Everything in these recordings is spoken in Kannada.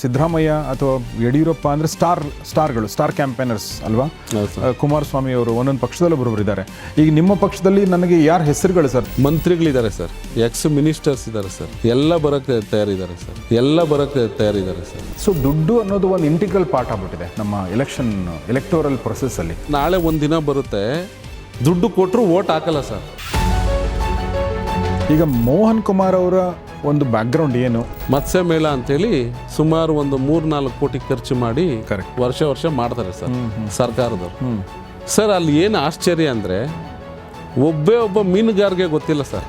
ಸಿದ್ದರಾಮಯ್ಯ ಅಥವಾ ಯಡಿಯೂರಪ್ಪ ಅಂದರೆ ಸ್ಟಾರ್ಗಳು ಸ್ಟಾರ್ ಕ್ಯಾಂಪೇನರ್ಸ್ ಅಲ್ವಾ? ಕುಮಾರಸ್ವಾಮಿ ಅವರು ಒಂದೊಂದು ಪಕ್ಷದಲ್ಲಿ ಒಬ್ಬರು ಇದ್ದಾರೆ. ಈಗ ನಿಮ್ಮ ಪಕ್ಷದಲ್ಲಿ ನನಗೆ ಯಾರ ಹೆಸರುಗಳು ಸರ್? ಮಂತ್ರಿಗಳಿದ್ದಾರೆ ಸರ್, ಎಕ್ಸ್ ಮಿನಿಸ್ಟರ್ಸ್ ಇದ್ದಾರೆ ಸರ್, ಎಲ್ಲ ಬರೋಕ್ಕೆ ತಯಾರಿದ್ದಾರೆ ಸರ್. ಸೊ ದುಡ್ಡು ಅನ್ನೋದು ಒಂದು ಇಂಟಿಗ್ರಲ್ ಪಾರ್ಟ್ ಆಗ್ಬಿಟ್ಟಿದೆ ನಮ್ಮ ಎಲೆಕ್ಟೋರಲ್ ಪ್ರೊಸೆಸ್ಸಲ್ಲಿ. ನಾಳೆ ಒಂದು ದಿನ ಬರುತ್ತೆ, ದುಡ್ಡು ಕೊಟ್ಟರು ವೋಟ್ ಹಾಕಲ್ಲ ಸರ್. ಈಗ ಮೋಹನ್ ಕುಮಾರ್ ಅವರ ಒಂದು ಬ್ಯಾಕ್ಗ್ರೌಂಡ್ ಏನು? ಮತ್ಸ್ಯ ಮೇಳ ಅಂತೇಳಿ ಸುಮಾರು ಒಂದು 3-4 ಕೋಟಿ ಖರ್ಚು ಮಾಡಿ ವರ್ಷ ಮಾಡ್ತಾರೆ ಸರ್ ಸರ್ಕಾರದವ್ರು. ಸರ್ ಅಲ್ಲಿ ಏನು ಆಶ್ಚರ್ಯ ಅಂದರೆ ಒಬ್ಬ ಮೀನುಗಾರಿಗೆ ಗೊತ್ತಿಲ್ಲ ಸರ್.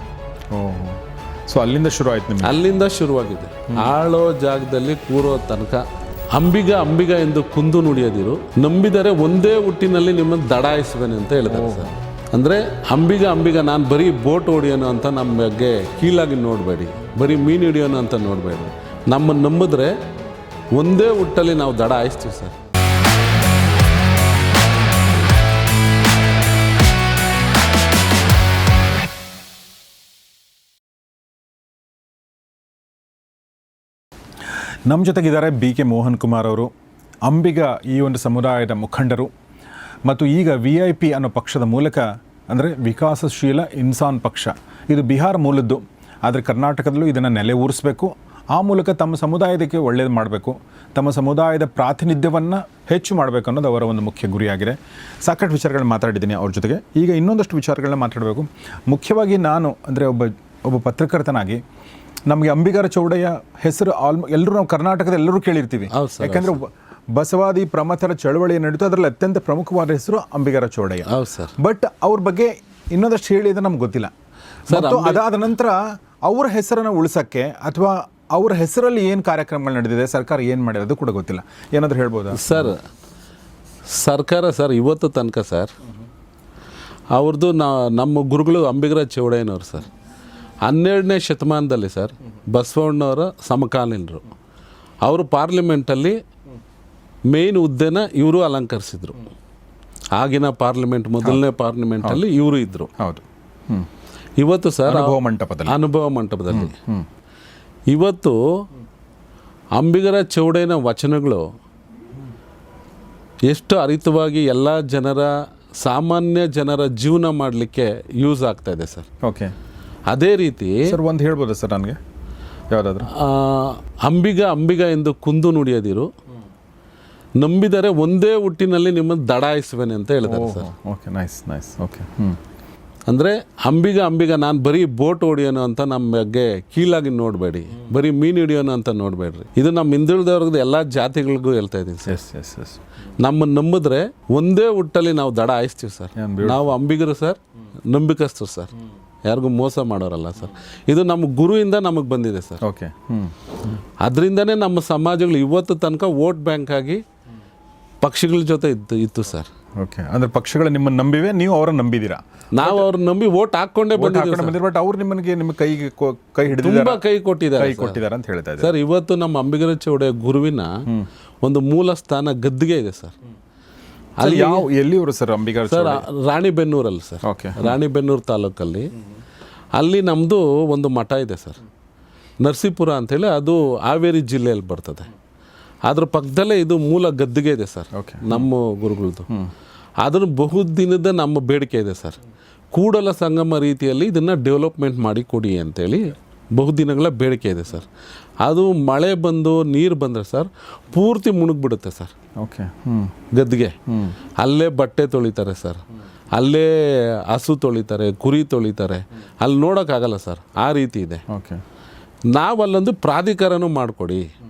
ಸೊ ಅಲ್ಲಿಂದ ಶುರು ಆಯ್ತು ನಿಮ್ಗೆ? ಅಲ್ಲಿಂದ ಶುರುವಾಗಿದೆ. ಆಳೋ ಜಾಗದಲ್ಲಿ ಕೂರೋ ತನಕ ಅಂಬಿಗ ಎಂದು ಕುಂದು ನುಡಿಯದಿರು, ನಂಬಿದರೆ ಒಂದೇ ಹುಟ್ಟಿನಲ್ಲಿ ನಿಮ್ಮನ್ನು ದಡಾಯಿಸುವೇನೆ ಅಂತ ಹೇಳಿದ್ದಾರೆ ಸರ್. ಅಂದರೆ ಅಂಬಿಗ ನಾನು ಬರೀ ಬೋಟ್ ಹೊಡಿಯೋನು ಅಂತ ನಮ್ಮ ಬಗ್ಗೆ ಕೀಳಾಗಿ ನೋಡಬೇಡಿ, ಬರೀ ಮೀನು ಹಿಡಿಯೋನು ಅಂತ ನೋಡಬೇಡಿ. ನಮ್ಮನ್ನು ನಂಬಿದ್ರೆ ಒಂದೇ ಹುಟ್ಟಲ್ಲಿ ನಾವು ದಡ ಹಾಯಿಸ್ತೀವಿ ಸರ್. ನಮ್ಮ ಜೊತೆಗಿದ್ದಾರೆ BK ಮೋಹನ್ ಕುಮಾರ್ ಅವರು, ಅಂಬಿಗ ಈ ಒಂದು ಸಮುದಾಯದ ಮುಖಂಡರು, ಮತ್ತು ಈಗ VIP ಅನ್ನೋ ಪಕ್ಷದ ಮೂಲಕ, ಅಂದರೆ ವಿಕಾಸಶೀಲ ಇನ್ಸಾನ್ ಪಕ್ಷ, ಇದು ಬಿಹಾರ ಮೂಲದ್ದು, ಆದರೆ ಕರ್ನಾಟಕದಲ್ಲೂ ಇದನ್ನು ನೆಲೆ ಊರಿಸಬೇಕು, ಆ ಮೂಲಕ ತಮ್ಮ ಸಮುದಾಯದಕ್ಕೆ ಒಳ್ಳೆಯದು ಮಾಡಬೇಕು, ತಮ್ಮ ಸಮುದಾಯದ ಪ್ರಾತಿನಿಧ್ಯವನ್ನು ಹೆಚ್ಚು ಮಾಡಬೇಕು ಅನ್ನೋದು ಅವರ ಒಂದು ಮುಖ್ಯ ಗುರಿಯಾಗಿದೆ. ಸಾಕಷ್ಟು ವಿಚಾರಗಳನ್ನ ಮಾತಾಡಿದ್ದೀನಿ ಅವ್ರ ಜೊತೆಗೆ. ಈಗ ಇನ್ನೊಂದಷ್ಟು ವಿಚಾರಗಳನ್ನ ಮಾತಾಡಬೇಕು. ಮುಖ್ಯವಾಗಿ ನಾನು ಅಂದರೆ ಒಬ್ಬ ಪತ್ರಕರ್ತನಾಗಿ ನಮಗೆ ಅಂಬಿಗರ ಚೌಡಯ್ಯ ಹೆಸರು ಎಲ್ಲರೂ ನಾವು ಕರ್ನಾಟಕದ ಎಲ್ಲರೂ ಕೇಳಿರ್ತೀವಿ. ಯಾಕಂದರೆ ಬಸವಾದಿ ಪ್ರಮಥರ ಚಳವಳಿ ನಡೀತು, ಅದರಲ್ಲಿ ಅತ್ಯಂತ ಪ್ರಮುಖವಾದ ಹೆಸರು ಅಂಬಿಗರ ಚೌಡಯ್ಯ. ಬಟ್ ಅವ್ರ ಬಗ್ಗೆ ಇನ್ನೊಂದಷ್ಟು ಹೇಳಿದ್ರೆ ನಮ್ಗೆ ಗೊತ್ತಿಲ್ಲ. ಅದಾದ ನಂತರ ಅವ್ರ ಹೆಸರನ್ನು ಉಳಿಸೋಕ್ಕೆ ಅಥವಾ ಅವ್ರ ಹೆಸರಲ್ಲಿ ಏನು ಕಾರ್ಯಕ್ರಮಗಳು ನಡೆದಿದೆ, ಸರ್ಕಾರ ಏನು ಮಾಡಿರೋದು ಕೂಡ ಗೊತ್ತಿಲ್ಲ. ಏನಾದರೂ ಹೇಳ್ಬೋದಾ ಸರ್? ಸರ್ಕಾರ ಸರ್ ಇವತ್ತು ತನಕ ಸರ್ ಅವ್ರದ್ದು ನಮ್ಮ ಗುರುಗಳು ಅಂಬಿಗರ ಚೌಡಯ್ಯನವರು ಸರ್ 12ನೇ ಶತಮಾನದಲ್ಲಿ ಸರ್ ಬಸವಣ್ಣವರ ಸಮಕಾಲೀನರು. ಅವರು ಪಾರ್ಲಿಮೆಂಟಲ್ಲಿ ಮೇನ್ ಹುದ್ದೆನ ಇವರು ಅಲಂಕರಿಸಿದ್ರು. ಆಗಿನ ಪಾರ್ಲಿಮೆಂಟ್, ಮೊದಲನೇ ಪಾರ್ಲಿಮೆಂಟಲ್ಲಿ ಇವರು ಇದ್ದರು. ಹೌದು. ಇವತ್ತು ಸರ್ ಅನುಭವ ಮಂಟಪದಲ್ಲಿ ಇವತ್ತು ಅಂಬಿಗರ ಚೌಡಯ್ಯನ ವಚನಗಳು ಎಷ್ಟು ಹರಿತವಾಗಿ ಎಲ್ಲ ಸಾಮಾನ್ಯ ಜನರ ಜೀವನ ಮಾಡಲಿಕ್ಕೆ ಯೂಸ್ ಆಗ್ತಾ ಇದೆ ಸರ್. ಓಕೆ, ಅದೇ ರೀತಿ ಸರ್ ಒಂದು ಹೇಳ್ಬೋದಾ ಸರ್ ನನಗೆ ಯಾವುದಾದ್ರೂ? ಅಂಬಿಗ ಎಂದು ಕುಂದು ನುಡಿಯದಿರು, ನಂಬಿದರೆ ಒಂದೇ ಹುಟ್ಟಿನಲ್ಲಿ ನಿಮ್ಮನ್ನು ದಡಾಯಿಸುವೇನೆ ಅಂತ ಹೇಳಿದ್ದಾರೆ ಸರ್. Okay, nice. ಓಕೆ, ಅಂದರೆ ಅಂಬಿಗ ನಾನು ಬರೀ ಬೋಟ್ ಹೊಡಿಯೋನು ಅಂತ ನಮ್ಮ ಬಗ್ಗೆ ಕೀಳಾಗಿ ನೋಡಬೇಡಿ, ಬರೀ ಮೀನು ಹಿಡಿಯೋನು ಅಂತ ನೋಡಬೇಡ್ರಿ. ಇದು ನಮ್ಮ ಹಿಂದುಳಿದವ್ರಿಗೆ ಎಲ್ಲ ಜಾತಿಗಳಿಗೂ ಹೇಳ್ತಾ ಇದ್ದೀನಿ ಸರ್. ನಮ್ಮನ್ನು ನಂಬಿದ್ರೆ ಒಂದೇ ಹುಟ್ಟಲ್ಲಿ ನಾವು ದಡ ಹಾಯಿಸ್ತೀವಿ ಸರ್. ನಾವು ಅಂಬಿಗರು ಸರ್, ನಂಬಿಕಸ್ತರು ಸರ್, ಯಾರಿಗೂ ಮೋಸ ಮಾಡೋರಲ್ಲ ಸರ್. ಇದು ನಮ್ಮ ಗುರುವಿಂದ ನಮಗೆ ಬಂದಿದೆ ಸರ್. ಓಕೆ, ಅದರಿಂದನೇ ನಮ್ಮ ಸಮಾಜಗಳು ಇವತ್ತು ತನಕ ವೋಟ್ ಬ್ಯಾಂಕ್ ಆಗಿ ಪಕ್ಷಗಳ ಜೊತೆ ಇತ್ತು ಸರ್. ಓಕೆ, ಅಂದರೆ ಪಕ್ಷಗಳು ನಿಮ್ಮನ್ನು ನಂಬಿವೆ, ನೀವು ಅವರನ್ನು ನಂಬಿದ್ದೀರಾ? ನಾವು ಅವ್ರನ್ನ ನಂಬಿ ವೋಟ್ ಹಾಕ್ಕೊಂಡೇ ಬಂದಿದ್ದೀವಿ. ಬಟ್ ಅವ್ರು ನಿಮ್ಮ ಕೈ ಹಿಡಿದು ತುಂಬ ಕೈ ಕೊಟ್ಟಿದ್ದಾರೆ ಅಂತ ಹೇಳ್ತಾ ಇದ್ದಾರೆ ಸರ್. ಇವತ್ತು ನಮ್ಮ ಅಂಬಿಗರ ಚೌಡಯ್ಯ ಗುರುವಿನ ಒಂದು ಮೂಲ ಸ್ಥಾನ ಗದ್ದಿಗೆ ಇದೆ ಸರ್. ಅಲ್ಲಿ ಎಲ್ಲಿವರು ಸರ್ ಅಂಬಿಗರ ಸರ್? ರಾಣಿಬೆನ್ನೂರಲ್ಲಿ ಸರ್. ಓಕೆ, ರಾಣಿಬೆನ್ನೂರು ತಾಲೂಕಲ್ಲಿ ಅಲ್ಲಿ ನಮ್ಮದು ಒಂದು ಮಠ ಇದೆ ಸರ್, ನರಸೀಪುರ ಅಂಥೇಳಿ. ಅದು ಹಾವೇರಿ ಜಿಲ್ಲೆಯಲ್ಲಿ ಬರ್ತದೆ. ಅದ್ರ ಪಕ್ಕದಲ್ಲೇ ಇದು ಮೂಲ ಗದ್ದಿಗೆ ಇದೆ ಸರ್ ನಮ್ಮ ಗುರುಗಳದ್ದು. ಅದ್ರ ಬಹುದಿನದ ನಮ್ಮ ಬೇಡಿಕೆ ಇದೆ ಸರ್. ಕೂಡಲ ಸಂಗಮ ರೀತಿಯಲ್ಲಿ ಇದನ್ನು ಡೆವಲಪ್ಮೆಂಟ್ ಮಾಡಿ ಕೊಡಿ ಅಂತೇಳಿ ಬಹುದಿನಗಳ ಬೇಡಿಕೆ ಇದೆ ಸರ್. ಅದು ಮಳೆ ಬಂದು ನೀರು ಬಂದರೆ ಸರ್ ಪೂರ್ತಿ ಮುಳುಗ್ಬಿಡುತ್ತೆ ಸರ್. ಓಕೆ, ಗದ್ದಿಗೆ ಅಲ್ಲೇ ಬಟ್ಟೆ ತೊಳಿತಾರೆ ಸರ್, ಅಲ್ಲೇ ಹಸು ತೊಳಿತಾರೆ, ಕುರಿ ತೊಳಿತಾರೆ, ಅಲ್ಲಿ ನೋಡೋಕ್ಕಾಗಲ್ಲ ಸರ್. ಆ ರೀತಿ ಇದೆ. ಓಕೆ, ನಾವು ಅಲ್ಲೊಂದು ಪ್ರಾಧಿಕಾರನೂ ಮಾಡಿಕೊಡಿ.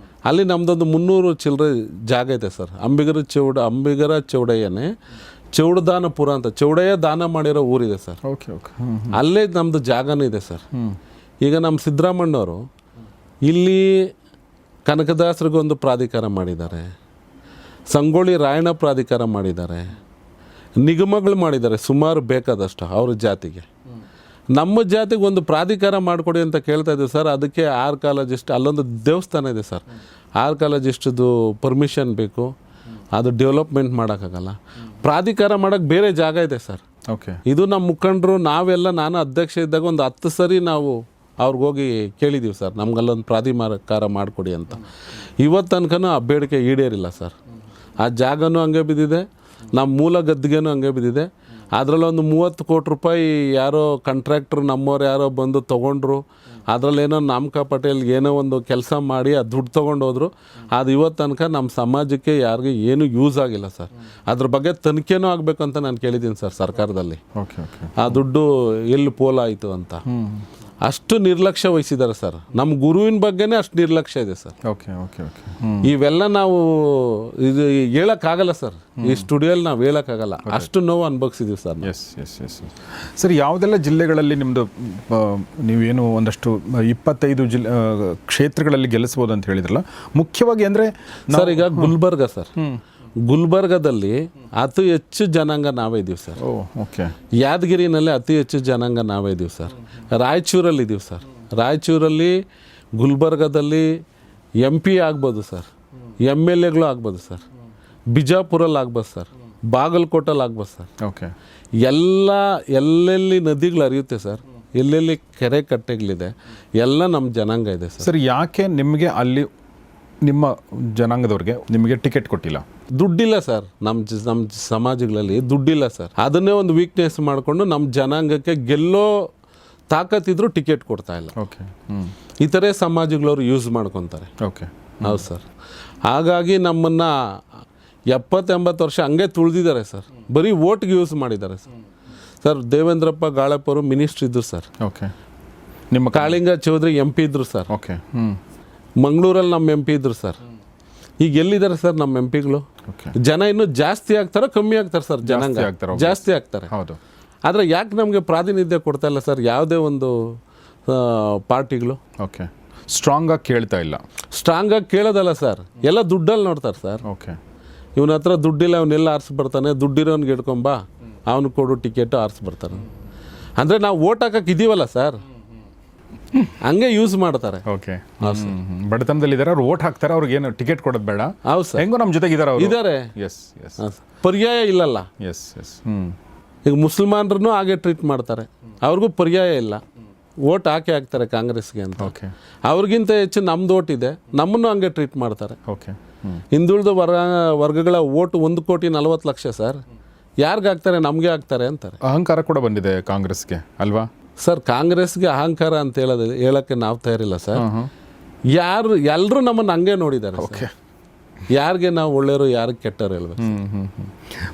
ಅಲ್ಲಿ ನಮ್ಮದೊಂದು 300 ಚಿಲ್ಲರೆ ಜಾಗ ಇದೆ ಸರ್. ಅಂಬಿಗರ ಚೌಡಯ್ಯನೇ ಚೌಡದಾನಪುರ ಅಂತ ಚೌಡಯ್ಯ ದಾನ ಮಾಡಿರೋ ಊರಿದೆ ಸರ್. ಓಕೆ, ಅಲ್ಲೇ ನಮ್ಮದು ಜಾಗನೂ ಇದೆ ಸರ್. ಈಗ ನಮ್ಮ ಸಿದ್ದರಾಮಣ್ಣವರು ಇಲ್ಲಿ ಕನಕದಾಸರಿಗೊಂದು ಪ್ರಾಧಿಕಾರ ಮಾಡಿದ್ದಾರೆ, ಸಂಗೊಳ್ಳಿ ರಾಯಣ್ಣ ಪ್ರಾಧಿಕಾರ ಮಾಡಿದ್ದಾರೆ, ನಿಗಮಗಳು ಮಾಡಿದ್ದಾರೆ ಸುಮಾರು ಬೇಕಾದಷ್ಟು ಅವ್ರ ಜಾತಿಗೆ. ನಮ್ಮ ಜಾತಿಗೆ ಒಂದು ಪ್ರಾಧಿಕಾರ ಮಾಡಿಕೊಡಿ ಅಂತ ಕೇಳ್ತಾ ಇದ್ದೀವಿ ಸರ್. ಅದಕ್ಕೆ ಆರ್ಕಾಲಜಿಸ್ಟ್, ಅಲ್ಲೊಂದು ದೇವಸ್ಥಾನ ಇದೆ ಸರ್, ಆರ್ಕಾಲಜಿಸ್ಟ್ದು ಪರ್ಮಿಷನ್ ಬೇಕು. ಅದು ಡೆವಲಪ್ಮೆಂಟ್ ಮಾಡೋಕ್ಕಾಗಲ್ಲ. ಪ್ರಾಧಿಕಾರ ಮಾಡೋಕ್ಕೆ ಬೇರೆ ಜಾಗ ಇದೆ ಸರ್. ಓಕೆ, ಇದು ನಮ್ಮ ಮುಖಂಡರು ನಾವೆಲ್ಲ, ನಾನು ಅಧ್ಯಕ್ಷ ಇದ್ದಾಗ ಒಂದು 10 ಸರಿ ನಾವು ಅವ್ರಿಗೆ ಹೋಗಿ ಕೇಳಿದ್ದೀವಿ ಸರ್, ನಮ್ಗಲ್ಲೊಂದು ಪ್ರಾಧಿಕಾರ ಮಾಡಿಕೊಡಿ ಅಂತ. ಇವತ್ತು ತನಕನೂ ಆ ಬೇಡಿಕೆ ಈಡೇರಿಲ್ಲ ಸರ್. ಆ ಜಾಗನೂ ಹಂಗೆ ಬಿದ್ದಿದೆ, ನಮ್ಮ ಮೂಲ ಗದ್ದಿಗೆನೂ ಹಂಗೆ ಬಿದ್ದಿದೆ. ಅದರಲ್ಲೊಂದು 30 ಕೋಟಿ ರೂಪಾಯಿ ಯಾರೋ ಕಾಂಟ್ರಾಕ್ಟ್ರು ನಮ್ಮವ್ರು ಯಾರೋ ಬಂದು ತೊಗೊಂಡ್ರು. ಅದರಲ್ಲೇನೋ ನಾಮಕ ಪಟೇಲ್ಗೆ ಏನೋ ಒಂದು ಕೆಲಸ ಮಾಡಿ ಆ ದುಡ್ಡು ತೊಗೊಂಡೋದ್ರು. ಅದು ಇವತ್ತು ತನಕ ನಮ್ಮ ಸಮಾಜಕ್ಕೆ ಯಾರಿಗೂ ಏನೂ ಯೂಸ್ ಆಗಿಲ್ಲ ಸರ್. ಅದ್ರ ಬಗ್ಗೆ ತನಿಖೆನೂ ಆಗಬೇಕು ಅಂತ ನಾನು ಕೇಳಿದ್ದೀನಿ ಸರ್ ಸರ್ಕಾರದಲ್ಲಿ. ಆ ದುಡ್ಡು ಎಲ್ಲಿ ಪೋಲಾಯಿತು ಅಂತ. ಅಷ್ಟು ನಿರ್ಲಕ್ಷ್ಯ ವಹಿಸಿದ್ದಾರೆ ಸರ್. ನಮ್ಮ ಗುರುವಿನ ಬಗ್ಗೆನೇ ಅಷ್ಟು ನಿರ್ಲಕ್ಷ್ಯ ಇದೆ ಸರ್. ಇವೆಲ್ಲ ನಾವು ಇದು ಹೇಳೋಕ್ಕಾಗಲ್ಲ ಸರ್, ಈ ಸ್ಟುಡಿಯೋಲ್ಲಿ ನಾವು ಹೇಳೋಕ್ಕಾಗಲ್ಲ, ಅಷ್ಟು ನೋವು ಅನುಭವಿಸಿದ್ದೀವಿ ಸರ್. ಸರ್, ಯಾವುದೆಲ್ಲ ಜಿಲ್ಲೆಗಳಲ್ಲಿ ನಿಮ್ಮದು ನೀವೇನು ಒಂದಷ್ಟು 25 ಕ್ಷೇತ್ರಗಳಲ್ಲಿ ಗೆಲ್ಲಿಸ್ಬೋದು ಅಂತ ಹೇಳಿದ್ರಲ್ಲ, ಮುಖ್ಯವಾಗಿ ಅಂದರೆ ಸರ್ ಈಗ ಗುಲ್ಬರ್ಗ ಸರ್, ಗುಲ್ಬರ್ಗದಲ್ಲಿ ಅತಿ ಹೆಚ್ಚು ಜನಾಂಗ ನಾವೇ ಇದ್ದೀವಿ ಸರ್. ಯಾದಗಿರಿನಲ್ಲಿ ಅತಿ ಹೆಚ್ಚು ಜನಾಂಗ ನಾವೇ ಇದ್ದೀವಿ ಸರ್. ರಾಯಚೂರಲ್ಲಿ ಇದ್ದೀವಿ ಸರ್. ರಾಯಚೂರಲ್ಲಿ ಗುಲ್ಬರ್ಗದಲ್ಲಿ MP ಆಗ್ಬೋದು ಸರ್, MLAಗಳು ಆಗ್ಬೋದು ಸರ್, ಬಿಜಾಪುರಲ್ಲಿ ಆಗ್ಬೋದು ಸರ್, ಬಾಗಲಕೋಟಲ್ಲಿ ಆಗ್ಬೋದು ಸರ್. ಎಲ್ಲೆಲ್ಲಿ ನದಿಗಳು ಹರಿಯುತ್ತೆ ಸರ್, ಎಲ್ಲೆಲ್ಲಿ ಕೆರೆ ಕಟ್ಟೆಗಳಿದೆ, ಎಲ್ಲ ನಮ್ಮ ಜನಾಂಗ ಇದೆ ಸರ್. ಸರ್, ಯಾಕೆ ನಿಮಗೆ ಅಲ್ಲಿ ನಿಮ್ಮ ಜನಾಂಗದವ್ರಿಗೆ ನಿಮಗೆ ಟಿಕೆಟ್ ಕೊಟ್ಟಿಲ್ಲ? ದುಡ್ಡಿಲ್ಲ ಸರ್. ನಮ್ಮ ಸಮಾಜಗಳಲ್ಲಿ ದುಡ್ಡಿಲ್ಲ ಸರ್. ಅದನ್ನೇ ಒಂದು ವೀಕ್ನೆಸ್ ಮಾಡಿಕೊಂಡು ನಮ್ಮ ಜನಾಂಗಕ್ಕೆ ಗೆಲ್ಲೋ ತಾಕತ್ತಿದ್ರು ಟಿಕೆಟ್ ಕೊಡ್ತಾ ಇಲ್ಲ. ಇತರೆ ಸಮಾಜಗಳವ್ರು ಯೂಸ್ ಮಾಡ್ಕೊತಾರೆ. ಹೌದು ಸರ್. ಹಾಗಾಗಿ ನಮ್ಮನ್ನು 70-80 ವರ್ಷ ಹಂಗೆ ತುಳಿದಿದ್ದಾರೆ ಸರ್. ಬರೀ ಓಟ್ಗೆ ಯೂಸ್ ಮಾಡಿದ್ದಾರೆ ಸರ್. ಸರ್, ದೇವೇಂದ್ರಪ್ಪ ಗಾಳಪ್ಪರು ಮಿನಿಸ್ಟ್ರ್ ಇದ್ದರು ಸರ್. ನಿಮ್ಮ ಕಾಳಿಂಗ ಚೌಧರಿ MP ಇದ್ರು ಸರ್. ಮಂಗಳೂರಲ್ಲಿ ನಮ್ಮ MP ಇದ್ರು ಸರ್. ಈಗ ಎಲ್ಲಿದ್ದಾರೆ ಸರ್ ನಮ್ಮ MPಗಳು? ಜನ ಇನ್ನೂ ಜಾಸ್ತಿ ಆಗ್ತಾರೆ, ಕಮ್ಮಿ ಆಗ್ತಾರೆ ಸರ್? ಜನಾಂಗ ಜಾಸ್ತಿ ಆಗ್ತಾರೆ. ಆದರೆ ಯಾಕೆ ನಮಗೆ ಪ್ರಾತಿನಿಧ್ಯ ಕೊಡ್ತಾ ಇಲ್ಲ ಸರ್ ಯಾವುದೇ ಒಂದು ಪಾರ್ಟಿಗಳು? ಸ್ಟ್ರಾಂಗ್ ಆಗಿ ಕೇಳ್ತಾ ಇಲ್ಲ. ಸ್ಟ್ರಾಂಗ್ ಆಗಿ ಕೇಳೋದಲ್ಲ ಸರ್, ಎಲ್ಲ ದುಡ್ಡಲ್ಲಿ ನೋಡ್ತಾರೆ ಸರ್. ಇವನ ಹತ್ರ ದುಡ್ಡಿಲ್ಲ, ಅವನ್ನೆಲ್ಲ ಆರಿಸ್ಬರ್ತಾನೆ, ದುಡ್ಡಿರೋನ್ಗೆ ಹಿಡ್ಕೊಂಬ, ಅವನು ಕೊಡು ಟಿಕೆಟು, ಆರಿಸ್ಬರ್ತಾನೆ. ಅಂದರೆ ನಾವು ಓಟ್ ಹಾಕಕ್ಕೆ ಇದೀವಲ್ಲ ಸರ್, ಹಂಗೆ ಯೂಸ್ ಮಾಡ್ತಾರೆ. ಬಡತನದಲ್ಲಿ ಇದ್ದಾರೆ, ಅವ್ರು ಓಟ್ ಹಾಕ್ತಾರೆ, ಅವ್ರಿಗೆ ಏನು ಟಿಕೆಟ್ ಕೊಡೋದು ಬೇಡ. ಹೌದು ಸರ್, ಹೆಂಗೋ ನಮ್ಮ ಜೊತೆಗೆ ಇದ್ದಾರೆ. ಪರ್ಯಾಯ ಇಲ್ಲಲ್ಲ. ಈಗ ಮುಸಲ್ಮಾನರನ್ನು ಹಾಗೆ ಟ್ರೀಟ್ ಮಾಡ್ತಾರೆ, ಅವ್ರಿಗೂ ಪರ್ಯಾಯ ಇಲ್ಲ, ಓಟ್ ಹಾಕಿ ಹಾಕ್ತಾರೆ ಕಾಂಗ್ರೆಸ್ಗೆ ಅಂತ. ಅವ್ರಿಗಿಂತ ಹೆಚ್ಚು ನಮ್ದು ಓಟ್ ಇದೆ, ನಮ್ಮನ್ನು ಹಂಗೆ ಟ್ರೀಟ್ ಮಾಡ್ತಾರೆ. ಹಿಂದುಳಿದ ವರ್ಗಗಳ ಓಟ್ 1,40,00,000 ಸರ್. ಯಾರಿಗೆ ಹಾಕ್ತಾರೆ? ನಮಗೆ ಹಾಕ್ತಾರೆ ಅಂತಾರೆ. ಅಹಂಕಾರ ಕೂಡ ಬಂದಿದೆ ಕಾಂಗ್ರೆಸ್ಗೆ ಅಲ್ವಾ ಸರ್? ಕಾಂಗ್ರೆಸ್ಗೆ ಅಹಂಕಾರ ಅಂತ ಹೇಳೋಕ್ಕೆ ನಾವು ತಯಾರಿಲ್ಲ ಸರ್. ಎಲ್ಲರೂ ನಮ್ಮನ್ನು ಹಂಗೆ ನೋಡಿದ್ದಾರೆ. ಯಾರಿಗೆ ನಾವು ಒಳ್ಳೆಯವರು, ಯಾರಿಗೆ ಕೆಟ್ಟರು ಹೇಳ್ಬೇಕು.